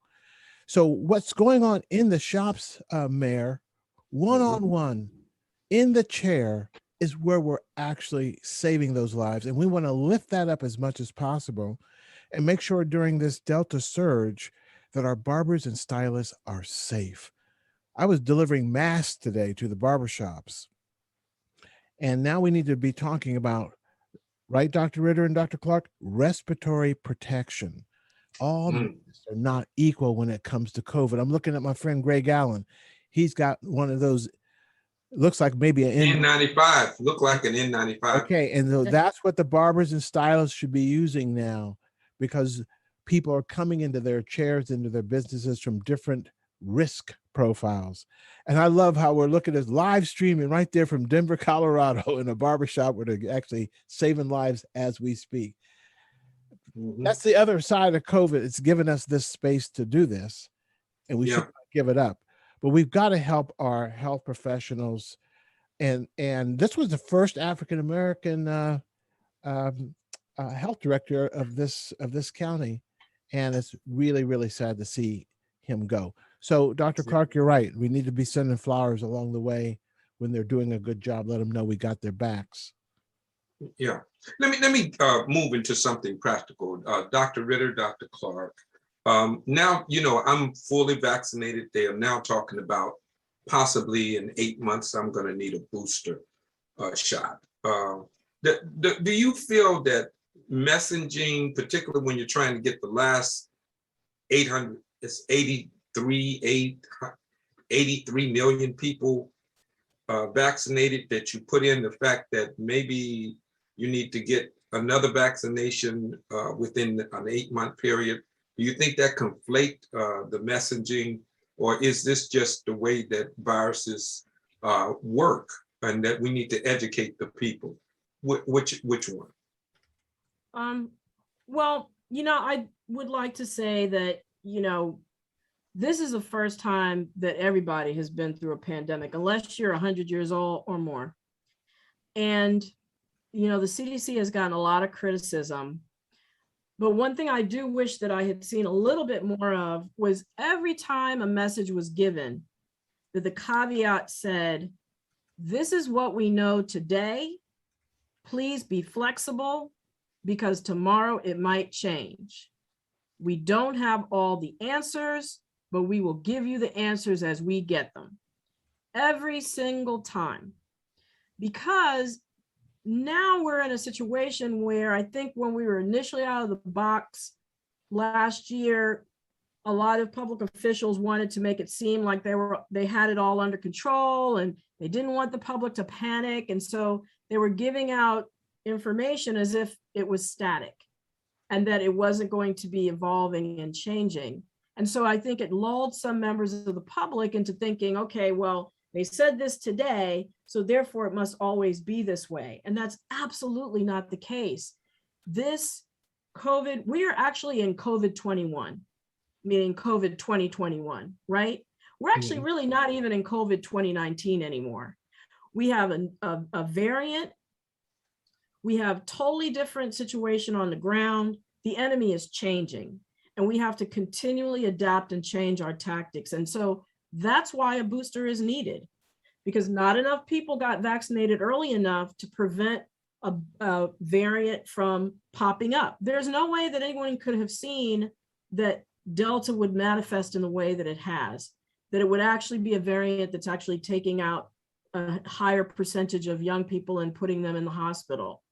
So what's going on in the shops, Mayor, one-on-one in the chair is where we're actually saving those lives. And we want to lift that up as much as possible. and make sure during this Delta surge that our barbers and stylists are safe. I was delivering masks today to the barbershops. And now we need to be talking about, right, Dr. Ritter and Dr. Clark, respiratory protection. All masks are not equal when it comes to COVID. I'm looking at my friend Greg Allen. He's got one of those, looks like maybe an N95, look like an N95. Okay, and so that's what the barbers and stylists should be using now, because people are coming into their chairs, into their businesses from different risk profiles. And I love how we're looking at live streaming right there from Denver, Colorado, in a barbershop where they're actually saving lives as we speak. That's the other side of COVID. It's given us this space to do this, and we should not give it up. But we've got to help our health professionals. And this was the first African American health director of this county, and it's really, really sad to see him go. So, Dr. Clark, you're right. We need to be sending flowers along the way when they're doing a good job. Let them know we got their backs. Yeah. Let me move into something practical. Dr. Ritter, Dr. Clark. Now, I'm fully vaccinated. They are now talking about possibly in 8 months, I'm going to need a booster shot. Do you feel that messaging, particularly when you're trying to get the last 83 million people vaccinated, that you put in the fact that maybe you need to get another vaccination within an 8-month period? Do you think that conflate the messaging, or is this just the way that viruses work and that we need to educate the people? Which one? Well, I would like to say that, this is the first time that everybody has been through a pandemic, unless you're 100 years old or more. And, the CDC has gotten a lot of criticism. But one thing I do wish that I had seen a little bit more of was every time a message was given, that the caveat said, this is what we know today. Please be flexible, because tomorrow it might change. We don't have all the answers, but we will give you the answers as we get them. Every single time. Because now we're in a situation where I think when we were initially out of the box last year, a lot of public officials wanted to make it seem like they had it all under control and they didn't want the public to panic. And so they were giving out information as if it was static and that it wasn't going to be evolving and changing. And so I think it lulled some members of the public into thinking, okay, well, they said this today, so therefore it must always be this way. And that's absolutely not the case. This COVID, we are actually in COVID 21, meaning COVID 2021, right? We're actually really not even in COVID 2019 anymore. We have a variant. We have totally different situation on the ground. The enemy is changing, and we have to continually adapt and change our tactics. And so that's why a booster is needed, because not enough people got vaccinated early enough to prevent a variant from popping up. There's no way that anyone could have seen that Delta would manifest in the way that it has, that it would actually be a variant that's actually taking out a higher percentage of young people and putting them in the hospital.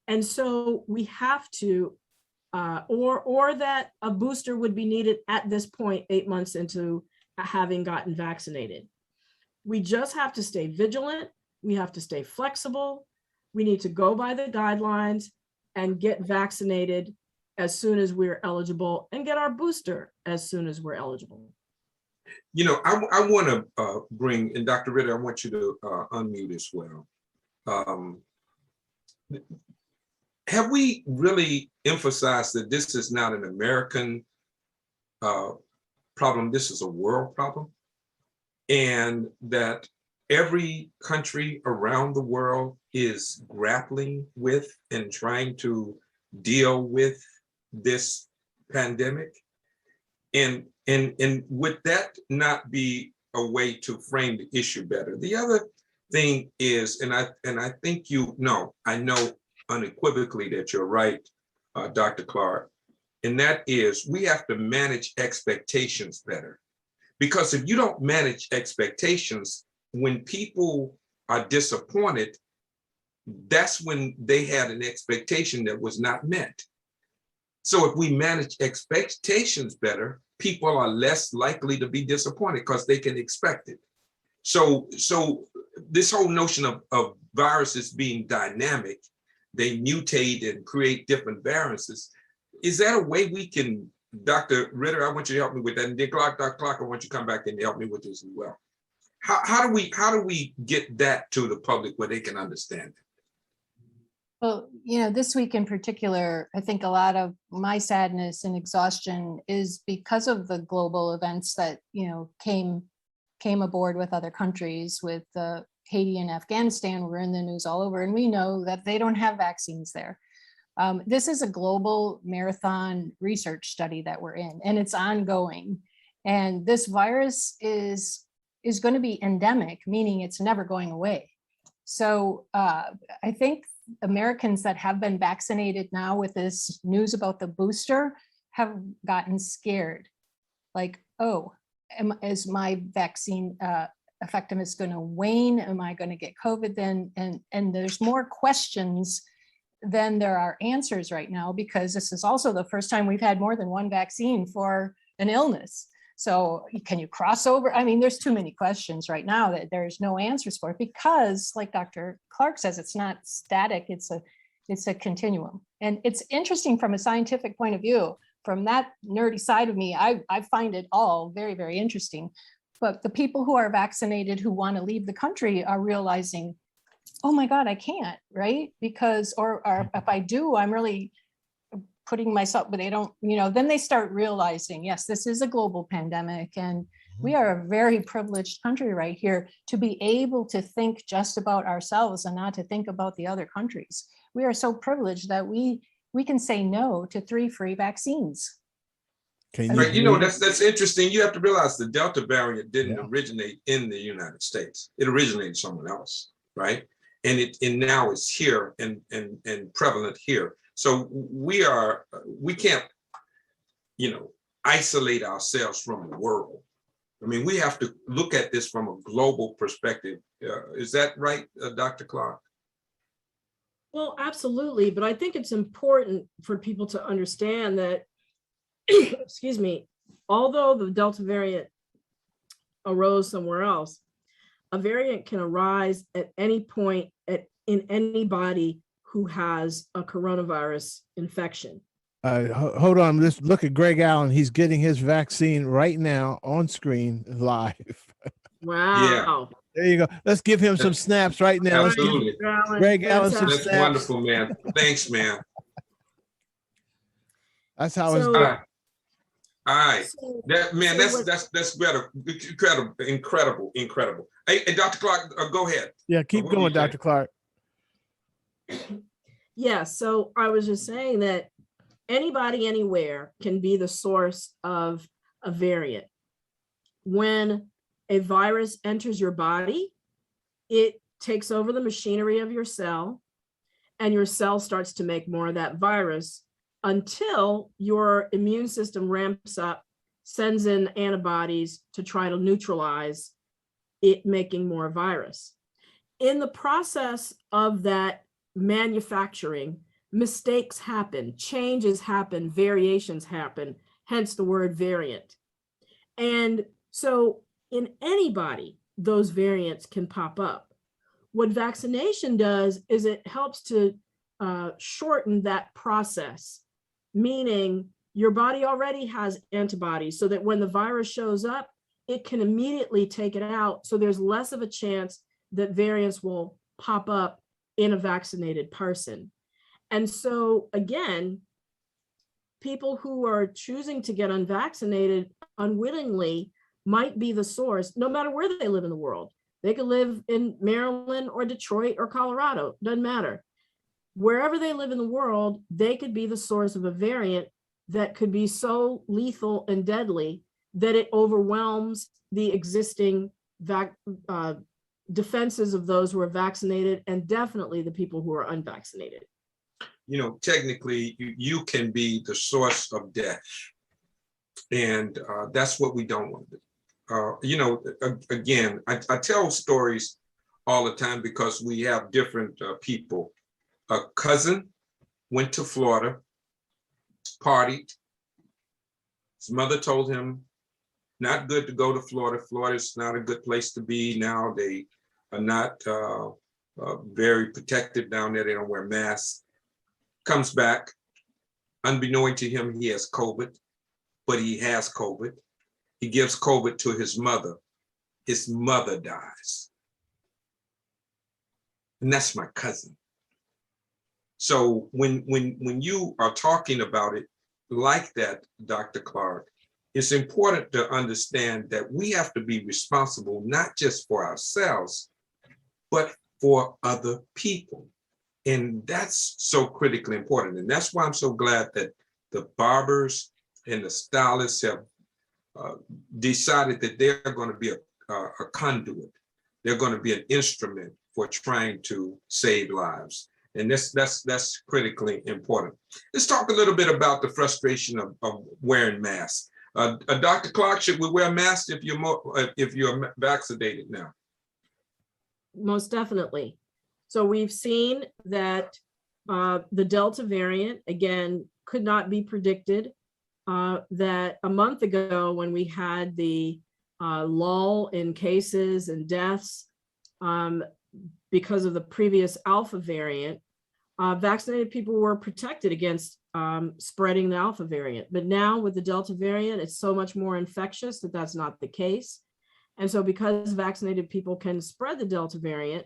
And so we have to, or that a booster would be needed at this point, 8 months into having gotten vaccinated. We just have to stay vigilant. We have to stay flexible. We need to go by the guidelines and get vaccinated as soon as we're eligible, and get our booster as soon as we're eligible. I want to bring, and Dr. Ritter, I want you to unmute as well. Have we really emphasized that this is not an American problem? This is a world problem, and that every country around the world is grappling with and trying to deal with this pandemic? And would that not be a way to frame the issue better? The other thing is, and I think I know unequivocally that you're right, Dr. Clark, and that is we have to manage expectations better. Because if you don't manage expectations, when people are disappointed, that's when they had an expectation that was not met. So if we manage expectations better, people are less likely to be disappointed because they can expect it. So this whole notion of viruses being dynamic, they mutate and create different variances. Is that a way we can, Dr. Ritter, I want you to help me with that. And Dr. Clark, I want you to come back and help me with this as well. How do we get that to the public where they can understand it? Well, this week in particular, I think a lot of my sadness and exhaustion is because of the global events that, came aboard with other countries, with Haiti and Afghanistan were in the news all over, and we know that they don't have vaccines there. This is a global marathon research study that we're in, and it's ongoing. And this virus is going to be endemic, meaning it's never going away. So I think Americans that have been vaccinated now with this news about the booster have gotten scared. Like, oh, is my vaccine effectiveness going to wane? Am I going to get COVID then? And there's more questions than there are answers right now, because this is also the first time we've had more than one vaccine for an illness. So can you cross over? I mean, there's too many questions right now that there's no answers for, because like Dr. Clark says, it's not static, it's a continuum. And it's interesting from a scientific point of view. From that nerdy side of me, I find it all very, very interesting. But the people who are vaccinated who want to leave the country are realizing, oh my God, I can't, right? Because, or if I do, I'm really putting myself, but they don't, then they start realizing, yes, this is a global pandemic, and we are a very privileged country right here to be able to think just about ourselves and not to think about the other countries. We are so privileged that we can say no to 3 free vaccines. Right, that's interesting. You have to realize the Delta variant didn't originate in the United States. It originated somewhere else, right? And now it's here and prevalent here. So we can't, isolate ourselves from the world. I mean, we have to look at this from a global perspective. Is that right, Dr. Clark? Well, absolutely. But I think it's important for people to understand that, excuse me, although the Delta variant arose somewhere else, a variant can arise at any point in anybody who has a coronavirus infection. Hold on, let's look at Greg Allen. He's getting his vaccine right now on screen live. Wow. Yeah. There you go. Let's give him some snaps right now. Absolutely. Let's give Greg Allen some That's snaps. wonderful, man. Thanks, man. That's how it's done. done. All right. That's better. Incredible. Hey, Dr. Clark, go ahead. Yeah, keep going, Dr. Clark. Yeah, so I was just saying that anybody anywhere can be the source of a variant. When a virus enters your body, it takes over the machinery of your cell, and your cell starts to make more of that virus until your immune system ramps up, sends in antibodies to try to neutralize it making more virus. In the process of that manufacturing, mistakes happen, changes happen, variations happen, hence the word variant. And so in anybody, those variants can pop up. What vaccination does is it helps to shorten that process, meaning your body already has antibodies so that when the virus shows up, it can immediately take it out. So there's less of a chance that variants will pop up in a vaccinated person. And so again, people who are choosing to get unvaccinated unwittingly might be the source, no matter where they live in the world. They could live in Maryland or Detroit or Colorado, doesn't matter. Wherever they live in the world, they could be the source of a variant that could be so lethal and deadly that it overwhelms the existing defenses of those who are vaccinated, and definitely the people who are unvaccinated. technically you can be the source of death. And that's what we don't want to do. Again, I tell stories all the time because we have different people. A cousin went to Florida, partied. His mother told him, not good to go to Florida. Florida's not a good place to be now. They are not very protective down there. They don't wear masks. Comes back, unbeknown to him, he has COVID, but he has COVID. He gives COVID to his mother. His mother dies. And that's my cousin. So when you are talking about it like that, Dr. Clark, it's important to understand that we have to be responsible, not just for ourselves, but for other people. And that's so critically important. And that's why I'm so glad that the barbers and the stylists have decided that they're going to be a conduit. They're going to be an instrument for trying to save lives. And that's critically important. Let's talk a little bit about the frustration of wearing masks. Dr. Clark, should we wear masks if you're vaccinated now? Most definitely. So we've seen that the Delta variant, again, could not be predicted. That a month ago, when we had the lull in cases and deaths because of the previous Alpha variant, vaccinated people were protected against spreading the Alpha variant. But now with the Delta variant, it's so much more infectious that that's not the case. And so because vaccinated people can spread the Delta variant,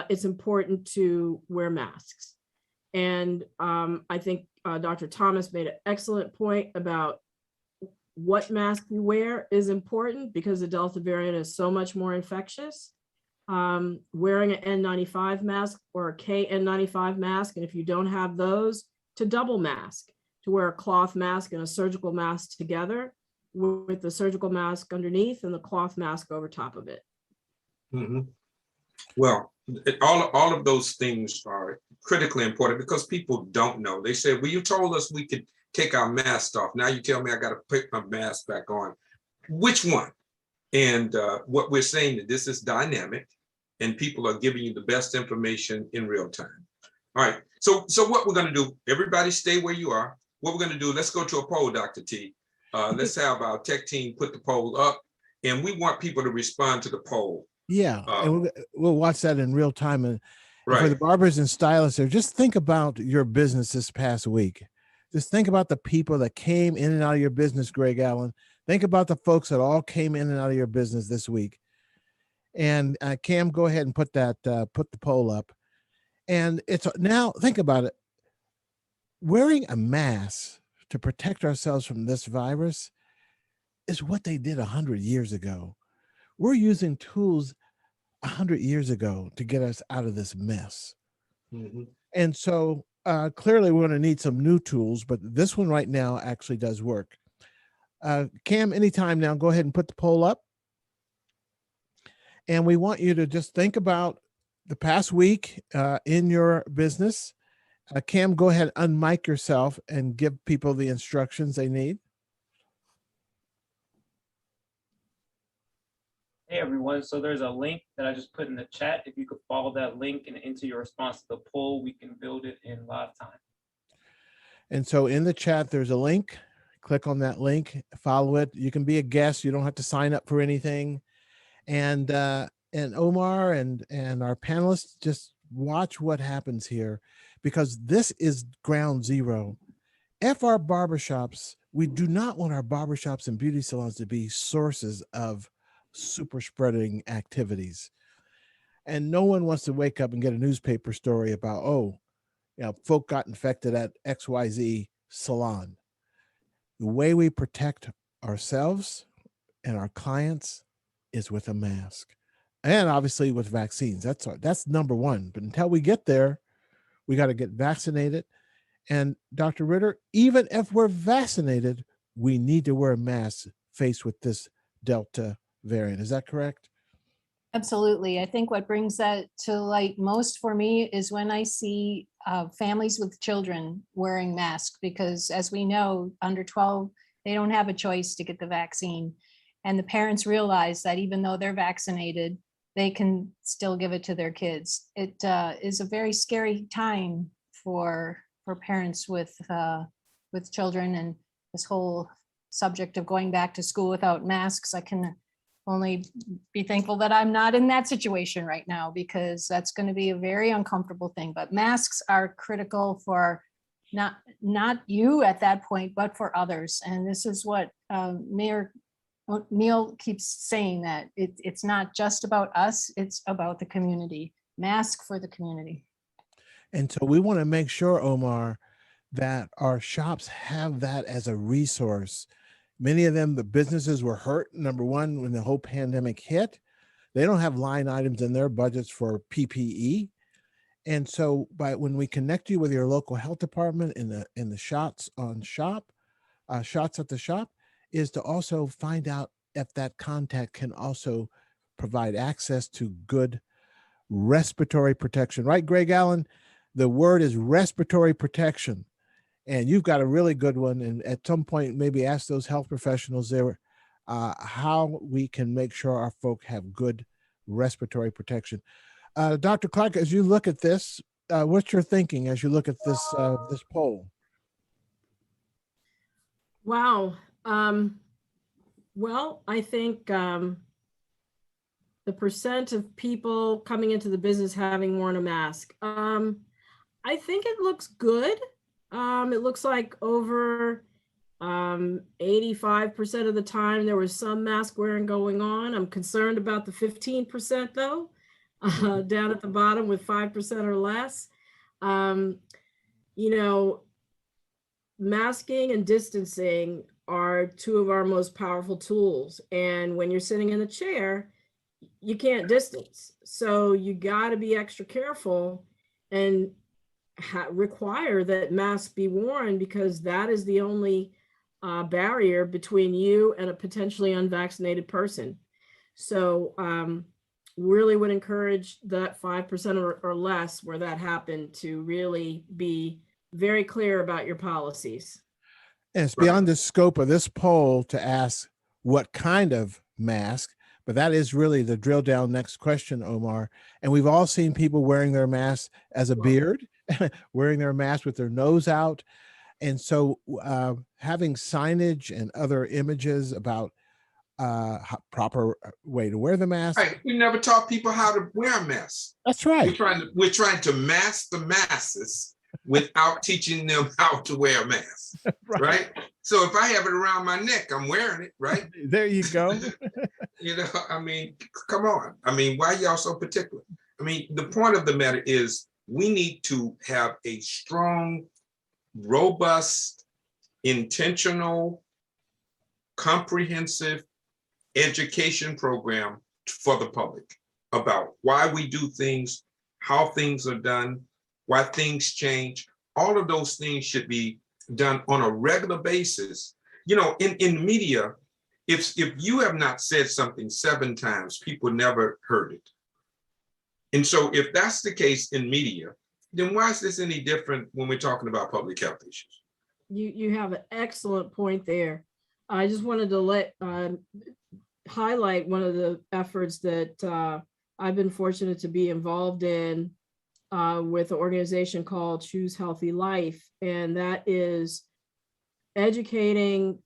it's important to wear masks. And I think Dr. Thomas made an excellent point about what mask you wear is important because the Delta variant is so much more infectious. Wearing an N95 mask or a KN95 mask, and if you don't have those, to double mask, to wear a cloth mask and a surgical mask together with the surgical mask underneath and the cloth mask over top of it. Mm-hmm. Well, all of those things are critically important because people don't know. They say, well, you told us we could take our mask off. Now you tell me I got to put my mask back on. Which one? And what we're saying that this is dynamic and people are giving you the best information in real time. All right, so what we're gonna do, everybody stay where you are. What we're gonna do, let's go to a poll, Dr. T. Let's have our tech team put the poll up and we want people to respond to the poll. Yeah, and we'll watch that in real time. And Right. for the barbers and stylists there, just think about your business this past week. Just think about the people that came in and out of your business, Greg Allen. Think about the folks that all came in and out of your business this week. And Cam, go ahead and put the poll up. And it's now, think about it. Wearing a mask to protect ourselves from this virus is what they did 100 years ago. We're using tools 100 years ago to get us out of this mess. Mm-hmm. And so clearly we're going to need some new tools, but this one right now actually does work. Cam, anytime now, go ahead and put the poll up. And we want you to just think about the past week in your business. Cam, go ahead, unmic yourself and give people the instructions they need. Hey everyone, so there's a link that I just put in the chat. If you could follow that link and enter your response to the poll, we can build it in live time. And so in the chat, there's a link. Click on that link, follow it. You can be a guest. You don't have to sign up for anything. And Omar and our panelists, just watch what happens here, because this is ground zero. F our barbershops. We do not want our barbershops and beauty salons to be sources of super spreading activities. And no one wants to wake up and get a newspaper story about, oh, folk got infected at XYZ salon. The way we protect ourselves and our clients is with a mask, and obviously with vaccines. That's number one. But until we get there, we got to get vaccinated. And Dr. Ritter, even if we're vaccinated, we need to wear a mask faced with this Delta variant. Is that correct? Absolutely. I think what brings that to light most for me is when I see families with children wearing masks, because as we know, under 12, they don't have a choice to get the vaccine. And the parents realize that even though they're vaccinated, they can still give it to their kids. It is a very scary time for parents with children, and this whole subject of going back to school without masks. I can only be thankful that I'm not in that situation right now, because that's going to be a very uncomfortable thing. But masks are critical for not you at that point, but for others. And this is what Mayor Neil keeps saying, that it's not just about us, it's about the community. Mask for the community. And so we want to make sure, Omar, that our shops have that as a resource. Many of them, the businesses were hurt, number one, when the whole pandemic hit. They don't have line items in their budgets for PPE. And so when we connect you with your local health department in the shots at the shop, is to also find out if that contact can also provide access to good respiratory protection. Right, Greg Allen? The word is respiratory protection. And you've got a really good one. And at some point, maybe ask those health professionals there how we can make sure our folk have good respiratory protection. Dr. Clark, as you look at this, what's your thinking as you look at this poll? Wow. Well, I think the percent of people coming into the business having worn a mask, I think it looks good. It looks like over 85% of the time there was some mask wearing going on. I'm concerned about the 15% though, down at the bottom with 5% or less. Masking and distancing are two of our most powerful tools. And when you're sitting in a chair, you can't distance. So you got to be extra careful and require that masks be worn, because that is the only barrier between you and a potentially unvaccinated person. So really would encourage that 5% or less where that happened to really be very clear about your policies. And it's beyond the scope of this poll to ask what kind of mask, but that is really the drill down next question, Omar. And we've all seen people wearing their mask as a beard, wearing their mask with their nose out. And so having signage and other images about proper way to wear the mask. Right. We never taught people how to wear a mask. That's right. We're trying to mask the masses without teaching them how to wear a mask. right? So if I have it around my neck, I'm wearing it, right? There you go. I mean, come on. I mean, why y'all so particular? I mean, the point of the matter is we need to have a strong, robust, intentional, comprehensive education program for the public about why we do things, how things are done, why things change. All of those things should be done on a regular basis. In media, if you have not said something 7 times, people never heard it. And so if that's the case in media, then why is this any different when we're talking about public health issues? You have an excellent point there. I just wanted to highlight one of the efforts that I've been fortunate to be involved in with an organization called Choose Healthy Life. And that is educating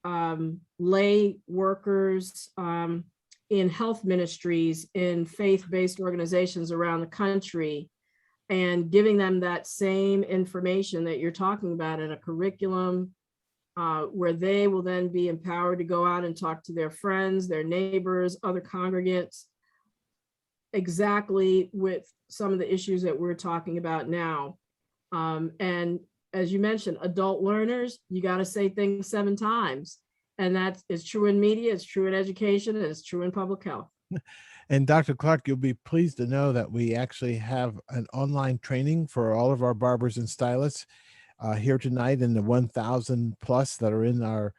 lay workers in health ministries in faith-based organizations around the country, and giving them that same information that you're talking about in a curriculum where they will then be empowered to go out and talk to their friends, their neighbors, other congregants, exactly with some of the issues that we're talking about now. And as you mentioned, adult learners, you got to say things 7 times. And that is true in media, it's true in education, and it's true in public health. And Dr. Clark, you'll be pleased to know that we actually have an online training for all of our barbers and stylists here tonight, in the 1,000 plus that are in our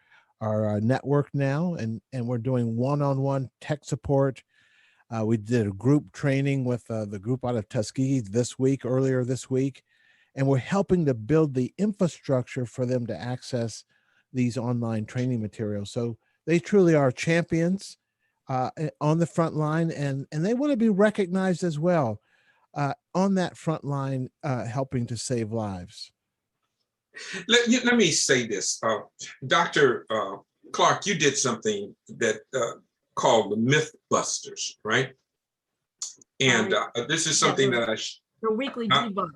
network now. And we're doing one-on-one tech support We did a group training with the group out of Tuskegee earlier this week, and we're helping to build the infrastructure for them to access these online training materials. So they truly are champions on the front line, and they want to be recognized as well on that front line, helping to save lives. Let me say this, Dr. Clark, you did something that called the Mythbusters, right? And this is something that the weekly debunk.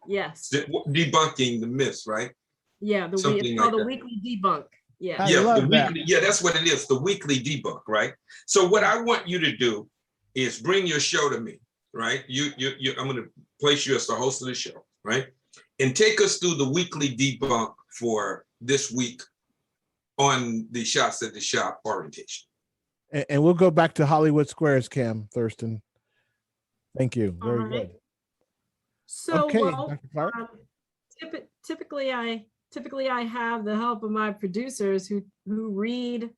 Yes. Debunking the myths, right? Yeah, it's called the weekly debunk. Yeah. Yeah, that's what it is, the weekly debunk, right? So what I want you to do is bring your show to me, right? I'm going to place you as the host of the show, right? And take us through the weekly debunk for this week on the Shots at the Shop orientation. And we'll go back to Hollywood Squares, Cam Thurston. Thank you. Very good. So, okay, well, Dr. Clark. typically I have the help of my producers who read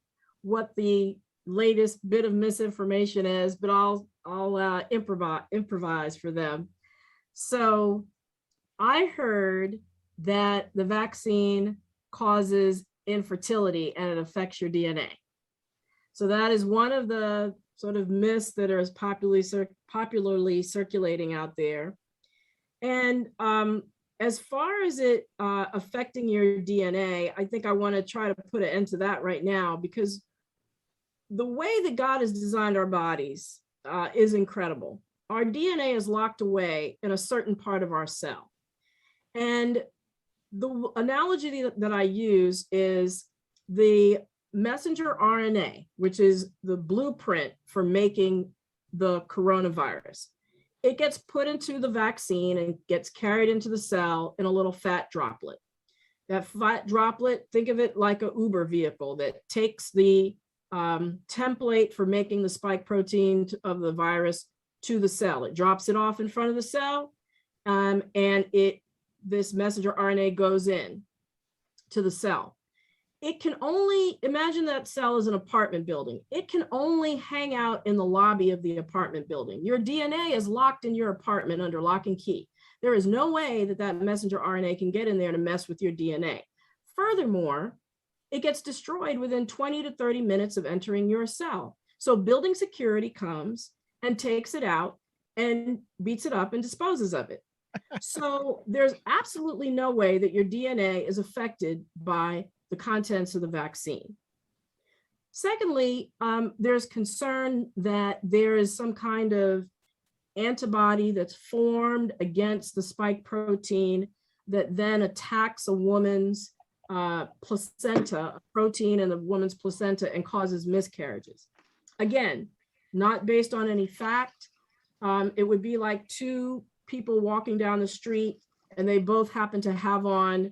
what the latest bit of misinformation is, but I'll improvise for them. So I heard that the vaccine causes infertility and it affects your DNA. So that is one of the sort of myths that are popularly circulating out there. And as far as it affecting your DNA, I think I want to try to put an end to that right now, because the way that God has designed our bodies is incredible. Our DNA is locked away in a certain part of our cell. And the analogy that I use is the messenger RNA, which is the blueprint for making the coronavirus. It gets put into the vaccine and gets carried into the cell in a little fat droplet. That fat droplet, think of it like an Uber vehicle that takes the template for making the spike protein of the virus to the cell. It drops it off in front of the cell, and this messenger RNA goes in to the cell. It can only, imagine that cell is an apartment building. It can only hang out in the lobby of the apartment building. Your DNA is locked in your apartment under lock and key. There is no way that messenger RNA can get in there to mess with your DNA. Furthermore, it gets destroyed within 20 to 30 minutes of entering your cell. So building security comes and takes it out and beats it up and disposes of it. So there's absolutely no way that your DNA is affected by the contents of the vaccine. Secondly, there's concern that there is some kind of antibody that's formed against the spike protein that then attacks a woman's placenta, a protein in the woman's placenta, and causes miscarriages. Again, not based on any fact. It would be like two people walking down the street and they both happen to have on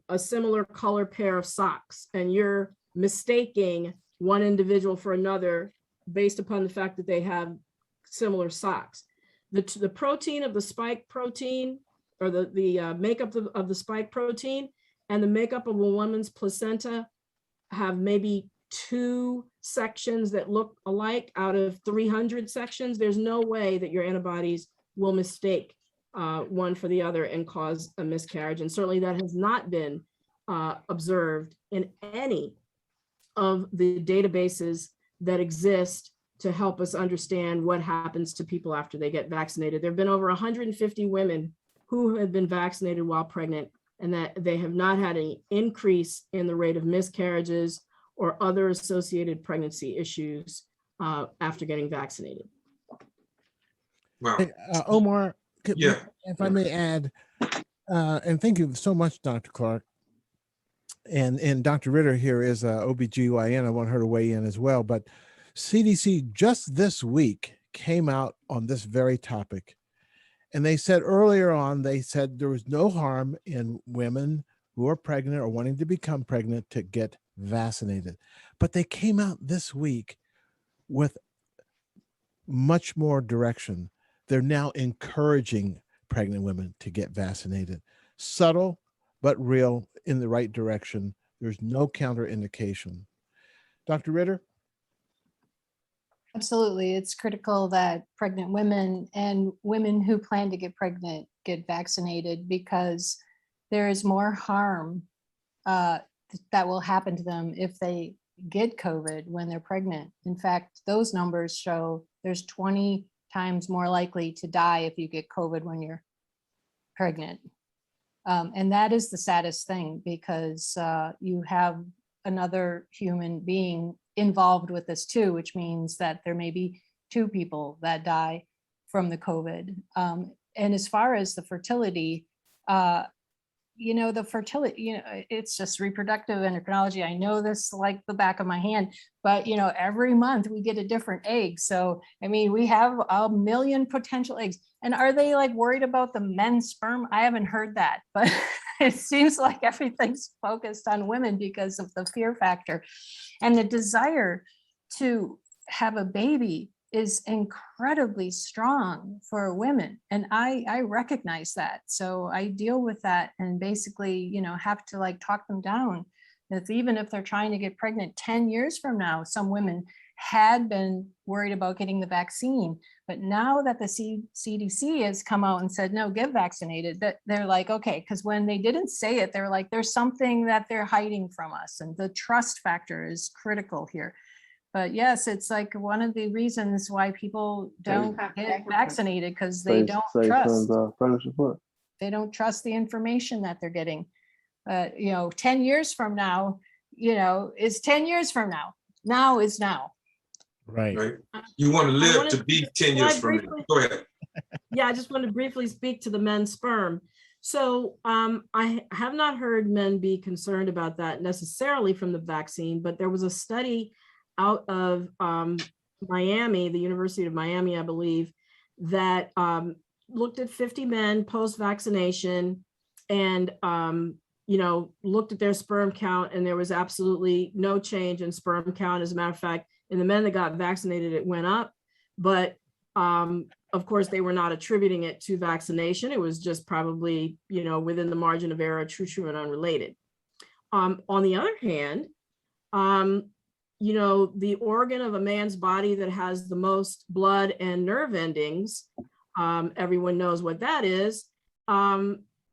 a similar color pair of socks, and you're mistaking one individual for another based upon the fact that they have similar socks. The protein of the spike protein, or the makeup of the spike protein and the makeup of a woman's placenta have maybe 2 sections that look alike out of 300 sections. There's no way that your antibodies will mistake one for the other and cause a miscarriage. And certainly that has not been observed in any of the databases that exist to help us understand what happens to people after they get vaccinated. There have been over 150 women who have been vaccinated while pregnant, and that they have not had any increase in the rate of miscarriages or other associated pregnancy issues after getting vaccinated. Wow. Hey, Omar, Yeah. if I may add, and thank you so much, Dr. Clark. And Dr. Ritter here is OBGYN. I want her to weigh in as well. But CDC just this week came out on this very topic. And they said earlier on, they said there was no harm in women who are pregnant or wanting to become pregnant to get vaccinated. But they came out this week with much more direction. They're now encouraging pregnant women to get vaccinated. Subtle, but real, in the right direction. There's no counterindication. Dr. Ritter? Absolutely. It's critical that pregnant women and women who plan to get pregnant get vaccinated, because there is more harm that will happen to them if they get COVID when they're pregnant. In fact, those numbers show there's 20 times more likely to die if you get COVID when you're pregnant. And that is the saddest thing, because you have another human being involved with this too, which means that there may be 2 people that die from the COVID. And as far as the fertility, the fertility, it's just reproductive endocrinology. I know this like the back of my hand, but every month we get a different egg. So, I mean, we have a million potential eggs. And are they like worried about the men's sperm? I haven't heard that, but it seems like everything's focused on women because of the fear factor. And the desire to have a baby is incredibly strong for women. And I recognize that. So I deal with that and basically, have to like talk them down. That even if they're trying to get pregnant 10 years from now, some women had been worried about getting the vaccine. But now that the CDC has come out and said, no, get vaccinated, that they're like, okay, because when they didn't say it, they're like, there's something that they're hiding from us. And the trust factor is critical here. But yes, it's like one of the reasons why people don't get vaccinated, because they don't trust. They don't trust the information that they're getting. 10 years from now, is 10 years from now. Now is now. Right. You want to live to be 10 years from now. Go ahead. Yeah, I just want to briefly speak to the men's sperm. So I have not heard men be concerned about that necessarily from the vaccine, but there was a study out of Miami, the University of Miami, I believe, that looked at 50 men post-vaccination and, looked at their sperm count, and there was absolutely no change in sperm count. As a matter of fact, in the men that got vaccinated, it went up. But of course, they were not attributing it to vaccination. It was just probably, within the margin of error, true and unrelated. On the other hand, the organ of a man's body that has the most blood and nerve endings, everyone knows what that is.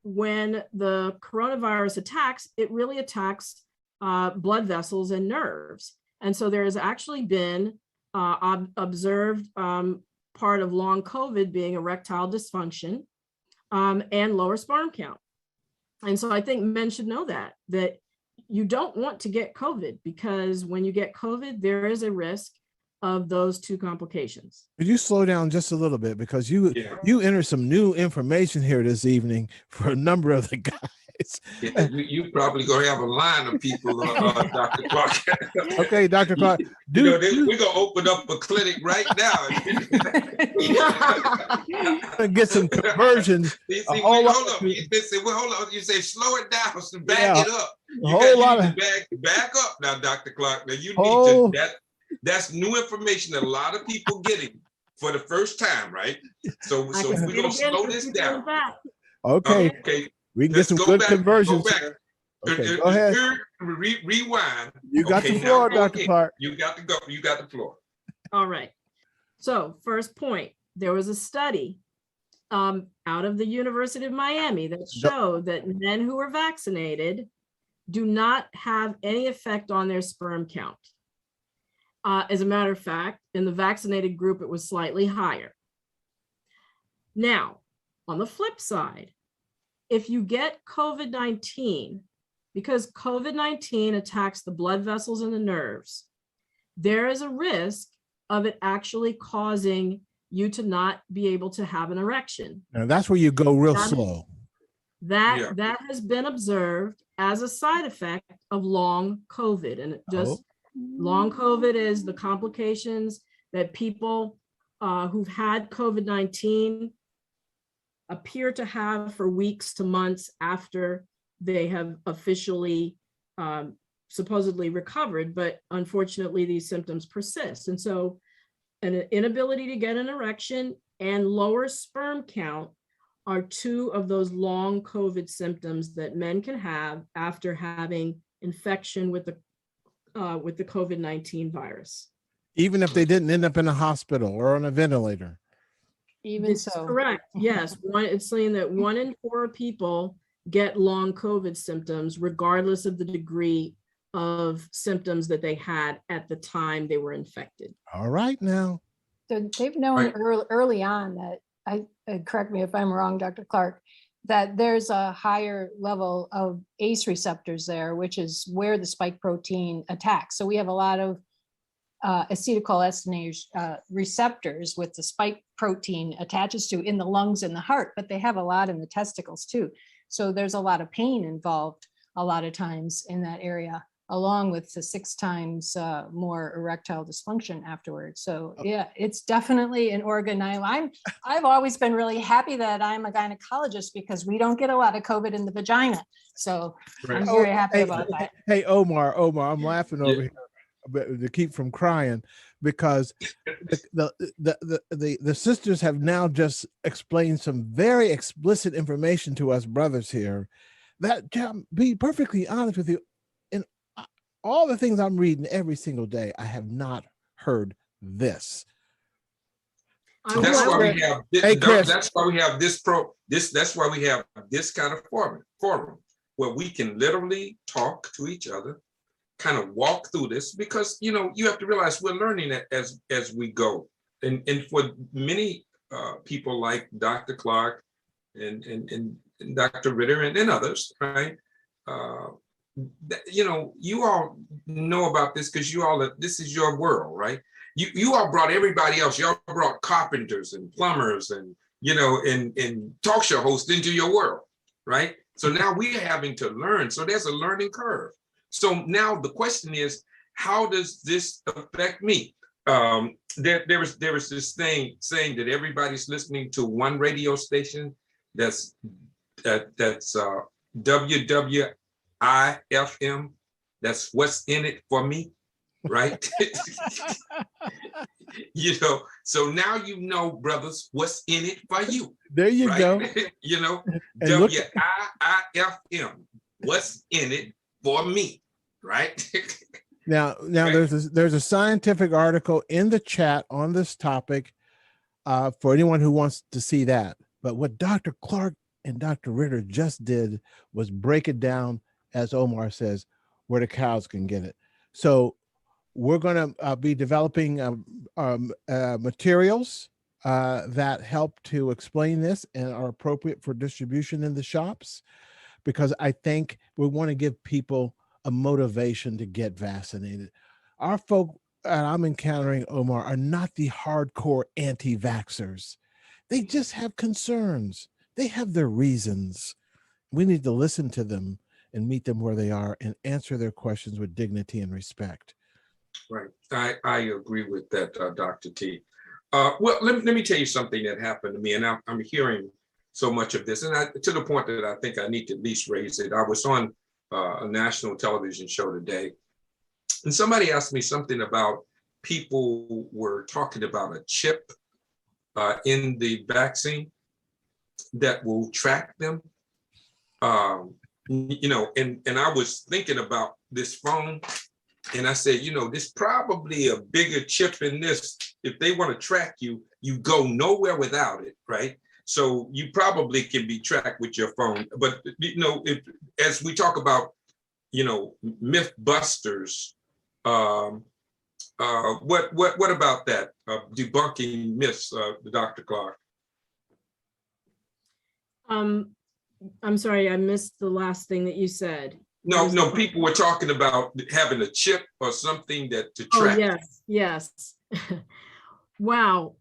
When the coronavirus attacks, it really attacks blood vessels and nerves. And so there has actually been observed part of long COVID being erectile dysfunction and lower sperm count. And so I think men should know that you don't want to get COVID, because when you get COVID, there is a risk of those 2 complications. Could you slow down just a little bit, because you entered some new information here this evening for a number of the guys. Yeah, you probably gonna have a line of people, Dr. Clark. Okay, Dr. Clark. We're gonna open up a clinic right now. Get some conversions. Hold on. You say slow it down, so back it up. Back up now, Dr. Clark. Now you need to that's new information that a lot of people getting for the first time, right? So we're gonna slow this down. Okay. We can get some good conversions. Okay, go ahead. Rewind. You got the floor, Dr. Clark. You got to go. You got the floor. All right. So first point, there was a study out of the University of Miami that showed that men who are vaccinated do not have any effect on their sperm count. As a matter of fact, in the vaccinated group, it was slightly higher. Now, on the flip side, if you get COVID-19, because COVID-19 attacks the blood vessels and the nerves, there is a risk of it actually causing you to not be able to have an erection. Now that's where you go real slow. That has been observed as a side effect of long COVID. And long COVID is the complications that people who've had COVID-19 appear to have for weeks to months after they have officially supposedly recovered, but unfortunately these symptoms persist. And so an inability to get an erection and lower sperm count are 2 of those long COVID symptoms that men can have after having infection with the COVID-19 virus. Even if they didn't end up in a hospital or on a ventilator. Even It's so. correct. Yes, it's saying that 1 in 4 people get long COVID symptoms, regardless of the degree of symptoms that they had at the time they were infected. All right now. So they've known Right. early on that correct me if I'm wrong, Dr. Clark, that there's a higher level of ACE receptors there, which is where the spike protein attacks. So we have a lot of acetylcholinesterase receptors with the spike protein attaches to in the lungs and the heart, but they have a lot in the testicles too. So there's a lot of pain involved a lot of times in that area, along with the 6 times more erectile dysfunction afterwards. So yeah, it's definitely an organ. I've always been really happy that I'm a gynecologist because we don't get a lot of COVID in the vagina. So Right. I'm very happy about that. Hey, Omar, I'm laughing over Yeah. here to keep from crying because the sisters have now just explained some very explicit information to us brothers here that, to be perfectly honest with you, in all the things I'm reading every single day, I have not heard this. That's why we have this, Hey, Chris. that's why we have that's why we have this kind of forum where we can literally talk to each other, kind of walk through this, because you have to realize we're learning it as we go. And for many people like Dr. Clark and Dr. Ritter and others, right? You all know about this because this is your world, right? You all brought everybody else. Y'all brought carpenters and plumbers and and talk show hosts into your world, right? So now we're having to learn. So there's a learning curve. So now the question is, how does this affect me? There was this thing saying that everybody's listening to one radio station that's WWIFM. That's what's in it for me, right? So now brothers, what's in it for you. There you right? go. And look- WIIFM, what's in it for me, right? Now Right. there's a scientific article in the chat on this topic for anyone who wants to see that. But what Dr. Clark and Dr. Ritter just did was break it down, as Omar says, where the cows can get it. So we're going to be developing materials that help to explain this and are appropriate for distribution in the shops, because I think we want to give people a motivation to get vaccinated. Our folk that I'm encountering, Omar, are not the hardcore anti-vaxxers. They just have concerns. They have their reasons. We need to listen to them and meet them where they are and answer their questions with dignity and respect. Right. I agree with that, Dr. T. Well, let me tell you something that happened to me, and I'm hearing so much of this, and to the point that I think I need to at least raise it. I was on a national television show today, and somebody asked me something about people were talking about a chip in the vaccine that will track them. And I was thinking about this phone, and I said, there's probably a bigger chip in this. If they want to track you, you go nowhere without it, right? So you probably can be tracked with your phone. But as we talk about, myth busters, what about that? Debunking myths, Dr. Clark? I'm sorry, I missed the last thing that you said. No, people were talking about having a chip or something to track. Oh, yes. Wow.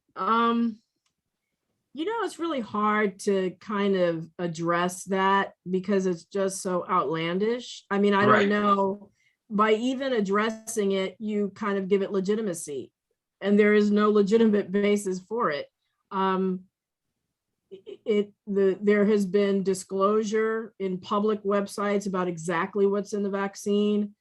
It's really hard to kind of address that because it's just so outlandish. I mean, I don't know, by even addressing it, you kind of give it legitimacy, and there is no legitimate basis for it. There has been disclosure in public websites about exactly what's in the vaccine.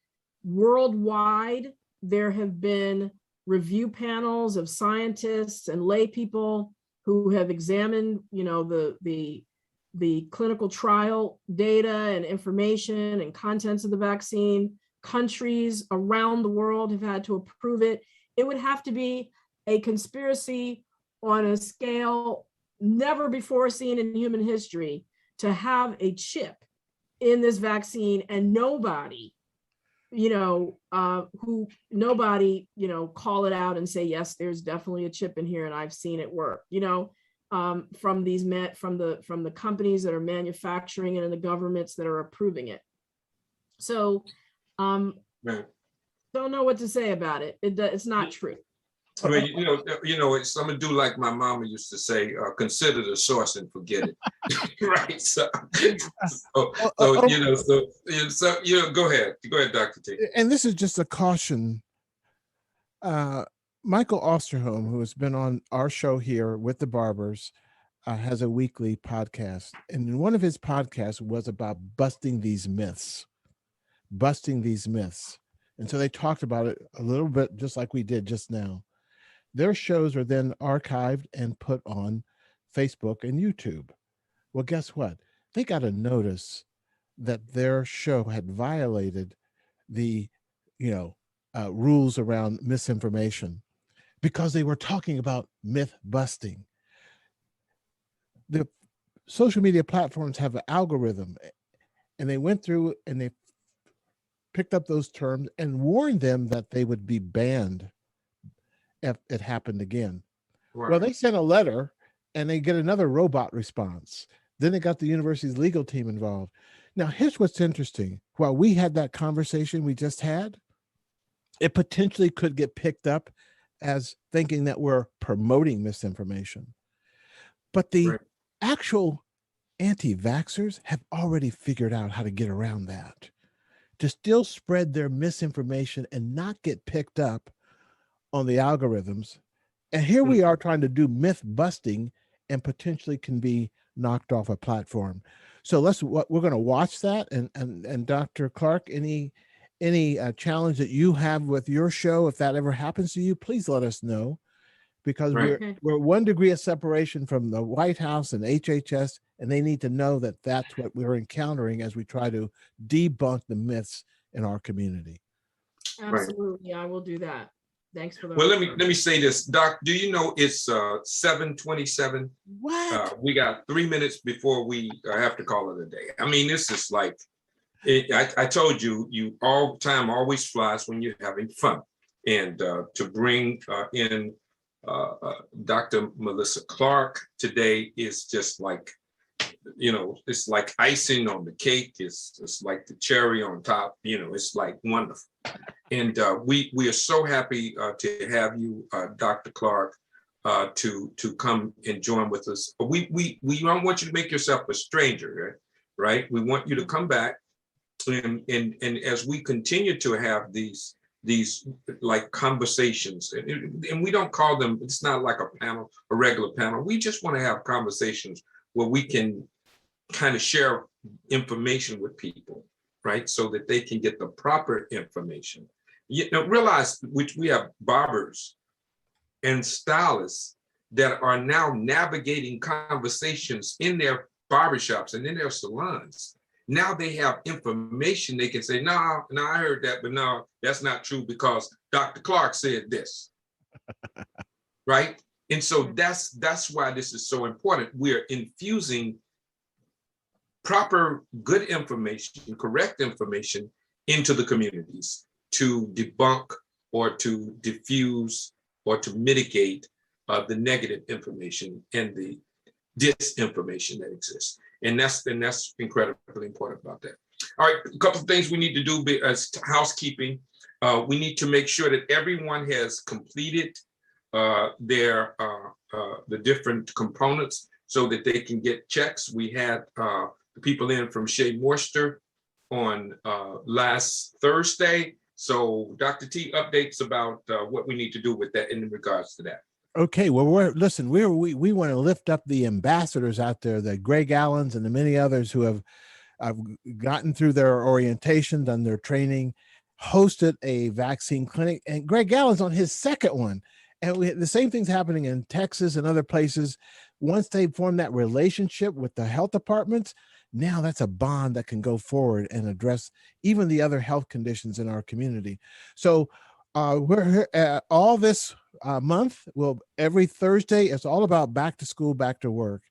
Worldwide, there have been review panels of scientists and lay people who have examined, the clinical trial data and information and contents of the vaccine. Countries around the world have had to approve it. It would have to be a conspiracy on a scale never before seen in human history to have a chip in this vaccine, and nobody, call it out and say, yes, there's definitely a chip in here and I've seen it work, from the companies that are manufacturing it and the governments that are approving it. So Right. don't know what to say about it. It's not true. I mean, it's, I'm gonna do like my mama used to say, consider the source and forget it. Right. So, go ahead, Dr. T. And this is just a caution. Michael Osterholm, who has been on our show here with the Barbers, has a weekly podcast. And one of his podcasts was about busting these myths. And so they talked about it a little bit, just like we did just now. Their shows are then archived and put on Facebook and YouTube. Well, guess what? They got a notice that their show had violated the, rules around misinformation because they were talking about myth busting. The social media platforms have an algorithm, and they went through and they picked up those terms and warned them that they would be banned if it happened again. Right. Well, they sent a letter and they get another robot response. Then they got the university's legal team involved. Now, here's what's interesting. While we had that conversation we just had, it potentially could get picked up as thinking that we're promoting misinformation. But the actual anti-vaxxers have already figured out how to get around that, to still spread their misinformation and not get picked up on the algorithms. And here we are trying to do myth busting and potentially can be knocked off a platform. So we're going to watch that. And Dr. Clark, any challenge that you have with your show, if that ever happens to you, please let us know, because we're 1 degree of separation from the White House and HHS, and they need to know that that's what we're encountering as we try to debunk the myths in our community. Absolutely. I will do that. Thanks for the. Well, let me say this, Doc. Do you know it's 7:27? What? We got 3 minutes before we have to call it a day. I mean, this is like, I told you, all time always flies when you're having fun. And to bring in Dr. Melissa Clark today is just like, it's like icing on the cake. It's like the cherry on top. It's like wonderful. And we are so happy to have you, Dr. Clark, to come and join with us. We don't want you to make yourself a stranger, right? We want you to come back, and as we continue to have these like conversations, and we don't call them, it's not like a panel, a regular panel. We just want to have conversations where we can kind of share information with people, right? So that they can get the proper information. Realize we have barbers and stylists that are now navigating conversations in their barbershops and in their salons. Now they have information. They can say, no, I heard that, but no, that's not true because Dr. Clark said this, right? And so that's why this is so important. We're infusing proper, good information, correct information into the communities to debunk or to diffuse or to mitigate the negative information and the disinformation that exists. And that's incredibly important about that. All right, a couple of things we need to do as housekeeping. We need to make sure that everyone has completed the different components so that they can get checks. We had the people in from Shea Moisture on last Thursday. So Dr. T, updates about what we need to do with that in regards to that. Okay, well, we want to lift up the ambassadors out there, the Greg Allens and the many others who have gotten through their orientation, done their training, hosted a vaccine clinic, and Greg Allen's on his second one. And the same thing's happening in Texas and other places. Once they form that relationship with the health departments, now that's a bond that can go forward and address even the other health conditions in our community. So We're here all this month. Well, every Thursday, it's all about back to school, back to work.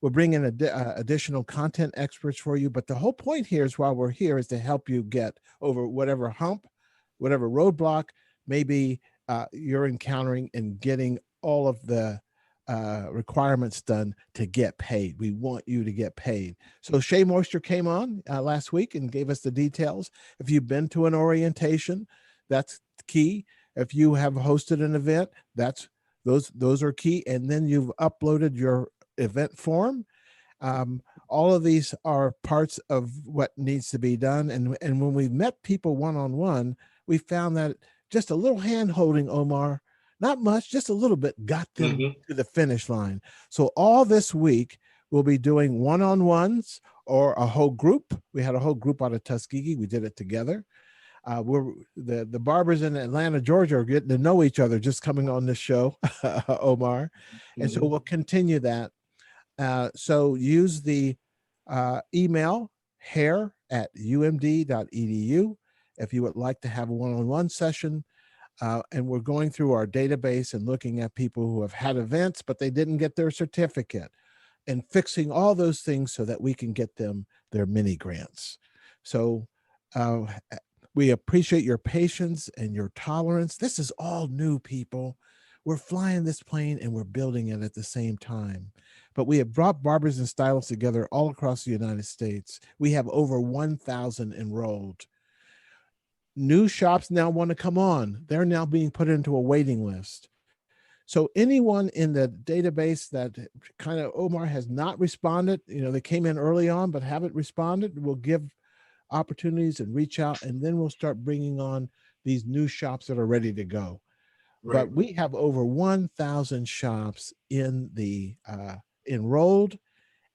We'll bring in additional content experts for you. But the whole point here is while we're here is to help you get over whatever hump, whatever roadblock maybe you're encountering in getting all of the requirements done to get paid. We want you to get paid. So Shea Moisture came on last week and gave us the details. If you've been to an orientation, that's key. If you have hosted an event, that's those are key. And then you've uploaded your event form. All of these are parts of what needs to be done. And when we've met people one-on-one, we found that just a little hand holding, Omar, not much, just a little bit, got them to the finish line. So all this week, we'll be doing one-on-ones or a whole group. We had a whole group out of Tuskegee. We did it together. We're the barbers in Atlanta, Georgia are getting to know each other just coming on this show, Omar. And so we'll continue that. So use the email hair@umd.edu if you would like to have a one-on-one session. And we're going through our database and looking at people who have had events, but they didn't get their certificate, and fixing all those things so that we can get them their mini grants. So we appreciate your patience and your tolerance. This is all new, people. We're flying this plane and we're building it at the same time. But we have brought barbers and stylists together all across the United States. We have over 1,000 enrolled. New shops now want to come on. They're now being put into a waiting list. So anyone in the database that kind of Omar has not responded, they came in early on but haven't responded, we'll give opportunities and reach out, and then we'll start bringing on these new shops that are ready to go. Right. But we have over 1,000 shops in the enrolled,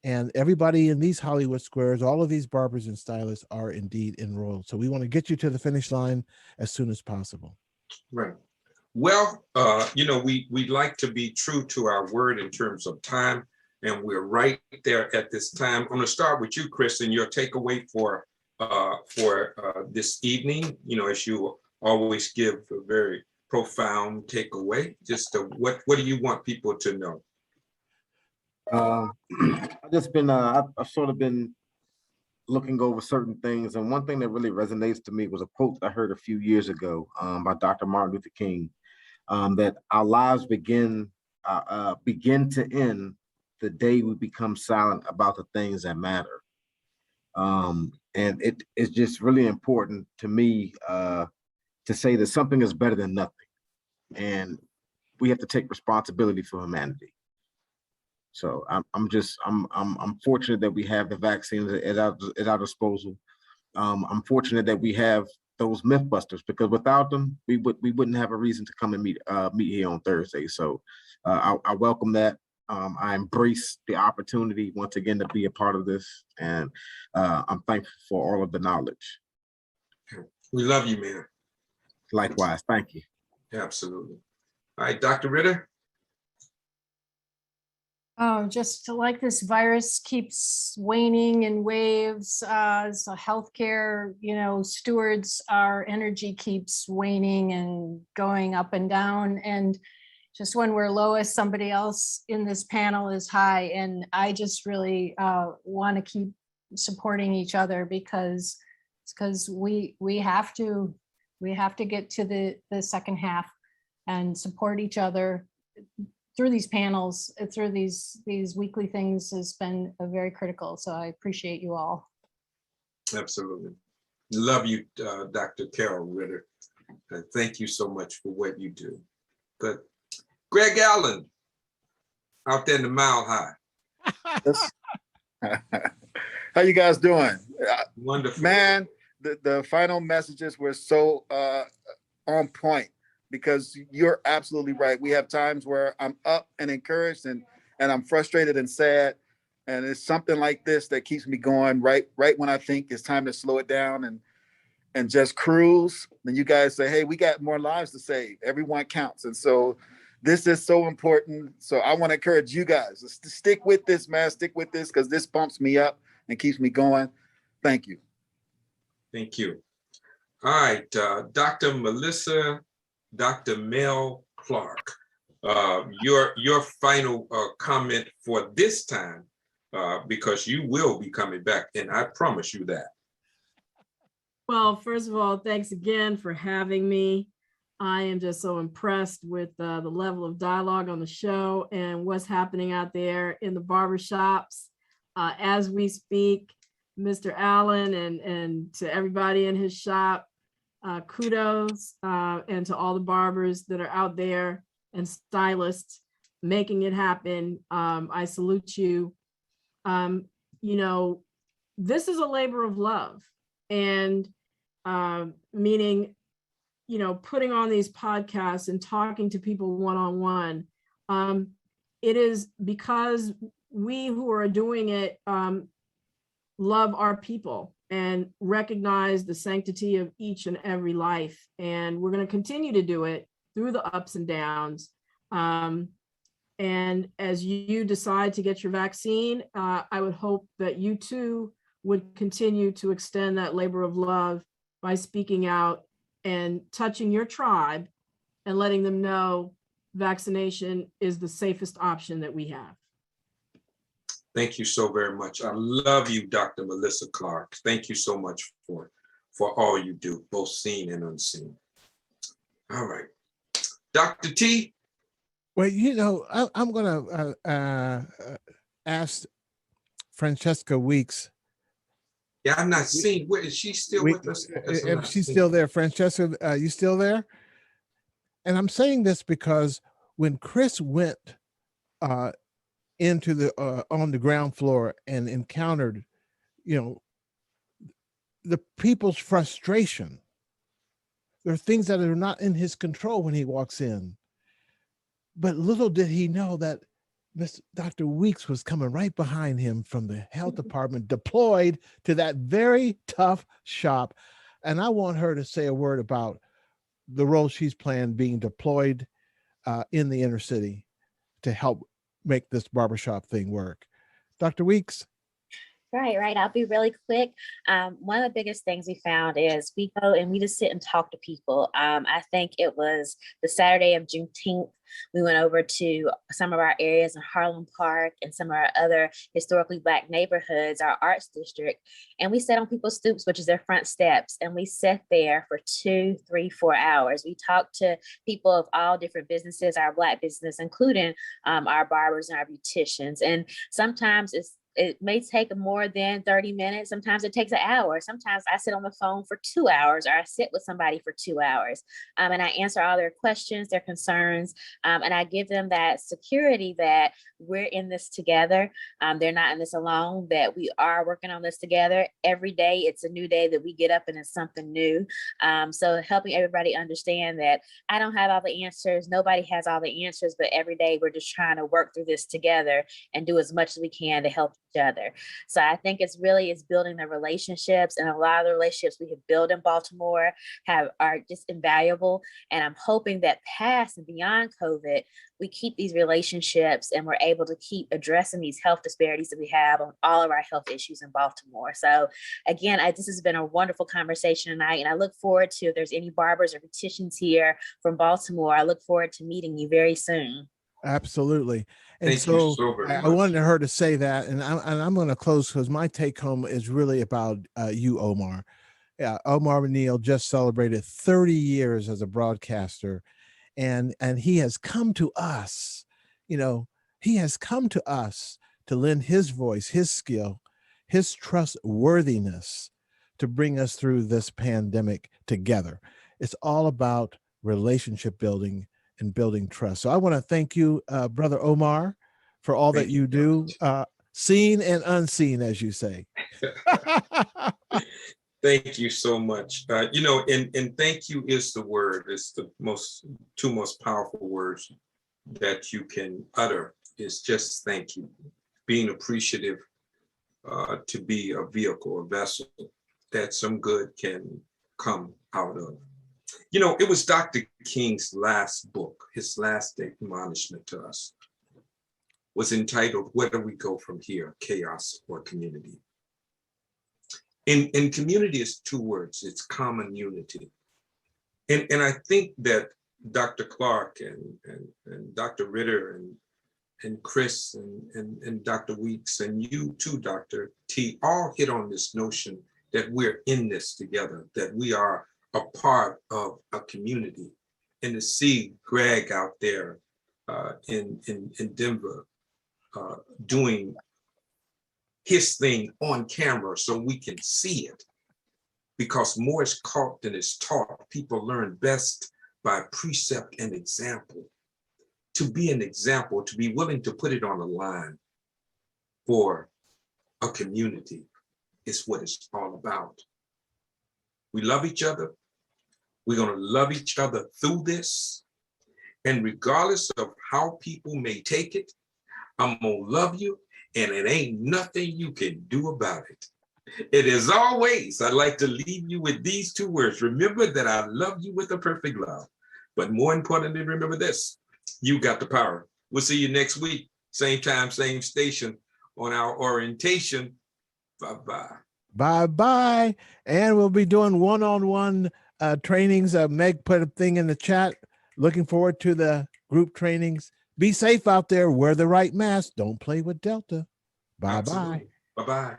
and everybody in these Hollywood squares, all of these barbers and stylists are indeed enrolled. So we want to get you to the finish line as soon as possible. Right. Well, we'd like to be true to our word in terms of time, and we're right there at this time. I'm going to start with you, Chris, and your takeaway for this evening. As you always give a very profound takeaway. Just what do you want people to know? I've sort of been looking over certain things, and one thing that really resonates to me was a quote I heard a few years ago by Dr. Martin Luther King, that our lives begin to end the day we become silent about the things that matter. And it is just really important to me to say that something is better than nothing, and we have to take responsibility for humanity. So I'm fortunate that we have the vaccines at our disposal. I'm fortunate that we have those Mythbusters, because without them, we wouldn't have a reason to come and meet here on Thursday. So I welcome that. I embrace the opportunity once again to be a part of this, and I'm thankful for all of the knowledge. We love you, man. Likewise, thank you. Absolutely. All right, Dr. Ritter. Just like this virus keeps waning in waves, so healthcare, stewards, our energy keeps waning and going up and down. And just when we're lowest, somebody else in this panel is high. And I just really want to keep supporting each other, because we have to get to the second half and support each other through these panels, through these weekly things has been very critical. So I appreciate you all. Absolutely. Love you, Dr. Carol Ritter. Thank you so much for what you do. But Greg Allen, out there in the Mile High. How you guys doing? Wonderful. Man, the final messages were so on point, because you're absolutely right. We have times where I'm up and encouraged, and I'm frustrated and sad. And it's something like this that keeps me going right when I think it's time to slow it down and just cruise. Then you guys say, hey, we got more lives to save. Everyone counts. And so this is so important. So I want to encourage you guys to stick with this, man. Stick with this, because this bumps me up and keeps me going. Thank you. Thank you. All right, Dr. Melissa Dr. Mel Clark, your final comment for this time, because you will be coming back, and I promise you that. Well, first of all, thanks again for having me. I am just so impressed with the level of dialogue on the show and what's happening out there in the barbershops as we speak. Mr. Allen and to everybody in his shop, kudos, and to all the barbers that are out there and stylists making it happen. I salute you. You know, this is a labor of love, and meaning, you know, putting on these podcasts and talking to people one-on-one. It is because we who are doing it love our people and recognize the sanctity of each and every life. And we're going to continue to do it through the ups and downs. And as you decide to get your vaccine, I would hope that you too would continue to extend that labor of love by speaking out and touching your tribe and letting them know vaccination is the safest option that we have. Thank you so very much. I love you, Dr. Melissa Clark. Thank you so much for all you do, both seen and unseen. All right. Dr. T. Well, you know, I'm going to ask Francesca Weeks. Yeah, I'm not seeing. Where is she still with us? If she's still there, Francesca, you still there? And I'm saying this because when Chris went into the on the ground floor and encountered, you know, the people's frustration, there are things that are not in his control when he walks in. But little did he know that Dr. Weeks was coming right behind him from the health department, deployed to that very tough shop. And I want her to say a word about the role she's playing being deployed in the inner city to help make this barbershop thing work. Dr. Weeks. Right. I'll be really quick. One of the biggest things we found is we go and we just sit and talk to people. I think it was the Saturday of Juneteenth. We went over to some of our areas in Harlem Park and some of our other historically Black neighborhoods, our arts district, and we sat on people's stoops, which is their front steps, and we sat there for 2, 3, 4 hours. We talked to people of all different businesses, our Black business, including our barbers and our beauticians. And sometimes it may take more than 30 minutes. Sometimes it takes an hour. Sometimes I sit on the phone for 2 hours, or I sit with somebody for 2 hours. And I answer all their questions, their concerns, and I give them that security that we're in this together. They're not in this alone, that we are working on this together. Every day, it's a new day that we get up and it's something new. So helping everybody understand that I don't have all the answers. Nobody has all the answers, but every day we're just trying to work through this together and do as much as we can to help each other. So I think it's building the relationships, and a lot of the relationships we have built in Baltimore are just invaluable. And I'm hoping that past and beyond COVID, we keep these relationships and we're able to keep addressing these health disparities that we have on all of our health issues in Baltimore. So again, this has been a wonderful conversation tonight, and I look forward to, if there's any barbers or beauticians here from Baltimore, I look forward to meeting you very soon. Absolutely. And Thank you so very I much. wanted her to say that, and I'm going to close because my take home is really about you, Omar. Yeah, Omar Neal just celebrated 30 years as a broadcaster, and he has come to us. You know, he has come to us to lend his voice, his skill, his trustworthiness to bring us through this pandemic together. It's all about relationship building and building trust. So I want to thank you, Brother Omar, for all that you do, seen and unseen, as you say. Thank you so much. You know, and thank you is the word. It's the two most powerful words that you can utter is just thank you. Being appreciative to be a vehicle, a vessel that some good can come out of. You know, it was Dr. King's last book, his last admonishment to us was entitled, Where Do We Go From Here, Chaos or Community? In community, it's 2 words, it's common unity. And I think that Dr. Clark and Dr. Ritter and Chris and Dr. Weeks and you too, Dr. T, all hit on this notion that we're in this together, that we are a part of a community. And to see Greg out there in Denver doing his thing on camera so we can see it, because more is caught than is taught. People learn best by precept and example. To be an example, to be willing to put it on the line for a community is what it's all about. We love each other. We're going to love each other through this. And regardless of how people may take it, I'm going to love you, and it ain't nothing you can do about it. And as always, I'd like to leave you with these two words. Remember that I love you with a perfect love. But more importantly, remember this: you got the power. We'll see you next week, same time, same station, on our orientation. Bye-bye. Bye-bye. And we'll be doing one-on-one trainings. Meg put a thing in the chat. Looking forward to the group trainings. Be safe out there. Wear the right mask. Don't play with Delta. Bye-bye. Bye-bye.